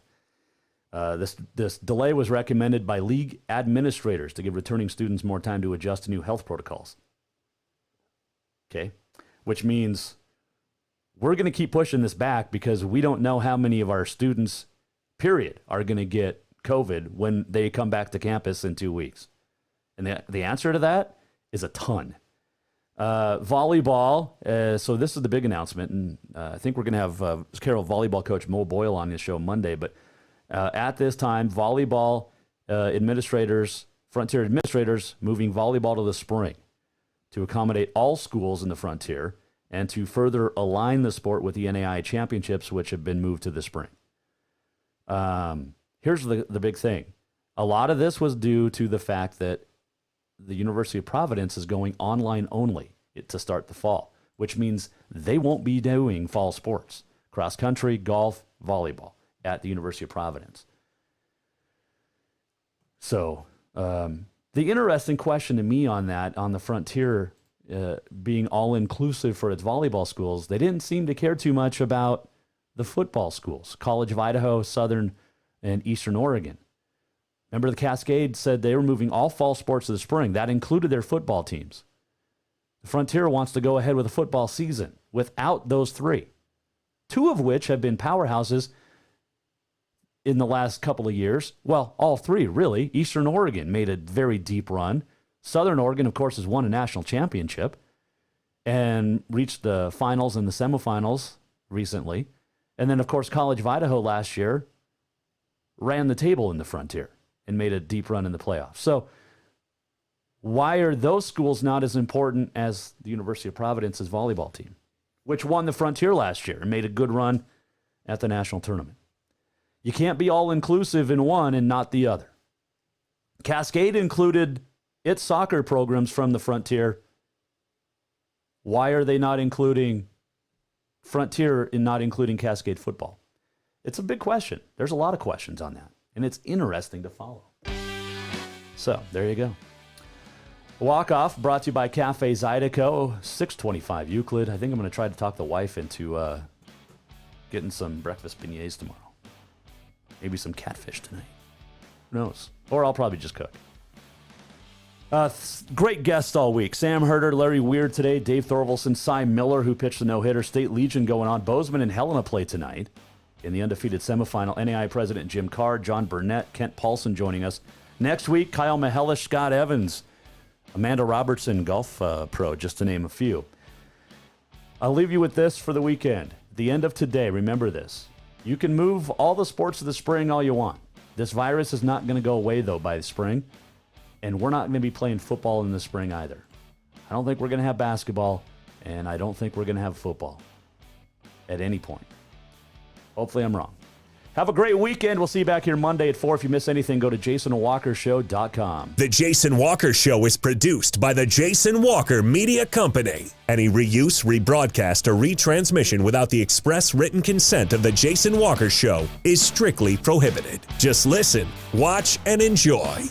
This delay was recommended by league administrators to give returning students more time to adjust to new health protocols. Okay? Which means we're going to keep pushing this back because we don't know how many of our students, period, are going to get COVID when they come back to campus in 2 weeks. And the answer to that is a ton. Volleyball. So this is the big announcement. And I think we're going to have Carroll volleyball coach Mo Boyle on his show Monday. But at this time, volleyball administrators, Frontier administrators, moving volleyball to the spring to accommodate all schools in the Frontier and to further align the sport with the NAIA championships, which have been moved to the spring. Here's the big thing. A lot of this was due to the fact that the University of Providence is going online only to start the fall, which means they won't be doing fall sports, cross country, golf, volleyball at the University of Providence. So the interesting question to me on that, on the Frontier being all-inclusive for its volleyball schools, they didn't seem to care too much about the football schools, College of Idaho, Southern, and Eastern Oregon. Remember, the Cascade said they were moving all fall sports to the spring. That included their football teams. The Frontier wants to go ahead with a football season without those 3, 2 of which have been powerhouses in the last couple of years. Well, all 3, really. Eastern Oregon made a very deep run. Southern Oregon, of course, has won a national championship and reached the finals and the semifinals recently. And then, of course, College of Idaho last year ran the table in the Frontier and made a deep run in the playoffs. So why are those schools not as important as the University of Providence's volleyball team, which won the Frontier last year and made a good run at the national tournament? You can't be all-inclusive in one and not the other. Cascade included its soccer programs from the Frontier. Why are they not including Frontier in not including Cascade football? It's a big question. There's a lot of questions on that, and it's interesting to follow. So, there you go. Walk-off brought to you by Cafe Zydeco, 625 Euclid. I think I'm going to try to talk the wife into getting some breakfast beignets tomorrow. Maybe some catfish tonight. Who knows? Or I'll probably just cook. Great guests all week. Sam Herder, Larry Weird today, Dave Thorvalson, Cy Miller, who pitched the no-hitter, State Legion going on. Bozeman and Helena play tonight in the undefeated semifinal. NAI President Jim Carr, John Burnett, Kent Paulson joining us. Next week, Kyle Mihelish, Scott Evans, Amanda Robertson, golf pro, just to name a few. I'll leave you with this for the weekend. The end of today, remember this. You can move all the sports to the spring all you want. This virus is not going to go away, though, by the spring. And we're not going to be playing football in the spring either. I don't think we're going to have basketball, and I don't think we're going to have football at any point. Hopefully I'm wrong. Have a great weekend. We'll see you back here Monday at 4. If you miss anything, go to JasonWalkerShow.com. The Jason Walker Show is produced by the Jason Walker Media Company. Any reuse, rebroadcast, or retransmission without the express written consent of the Jason Walker Show is strictly prohibited. Just listen, watch, and enjoy.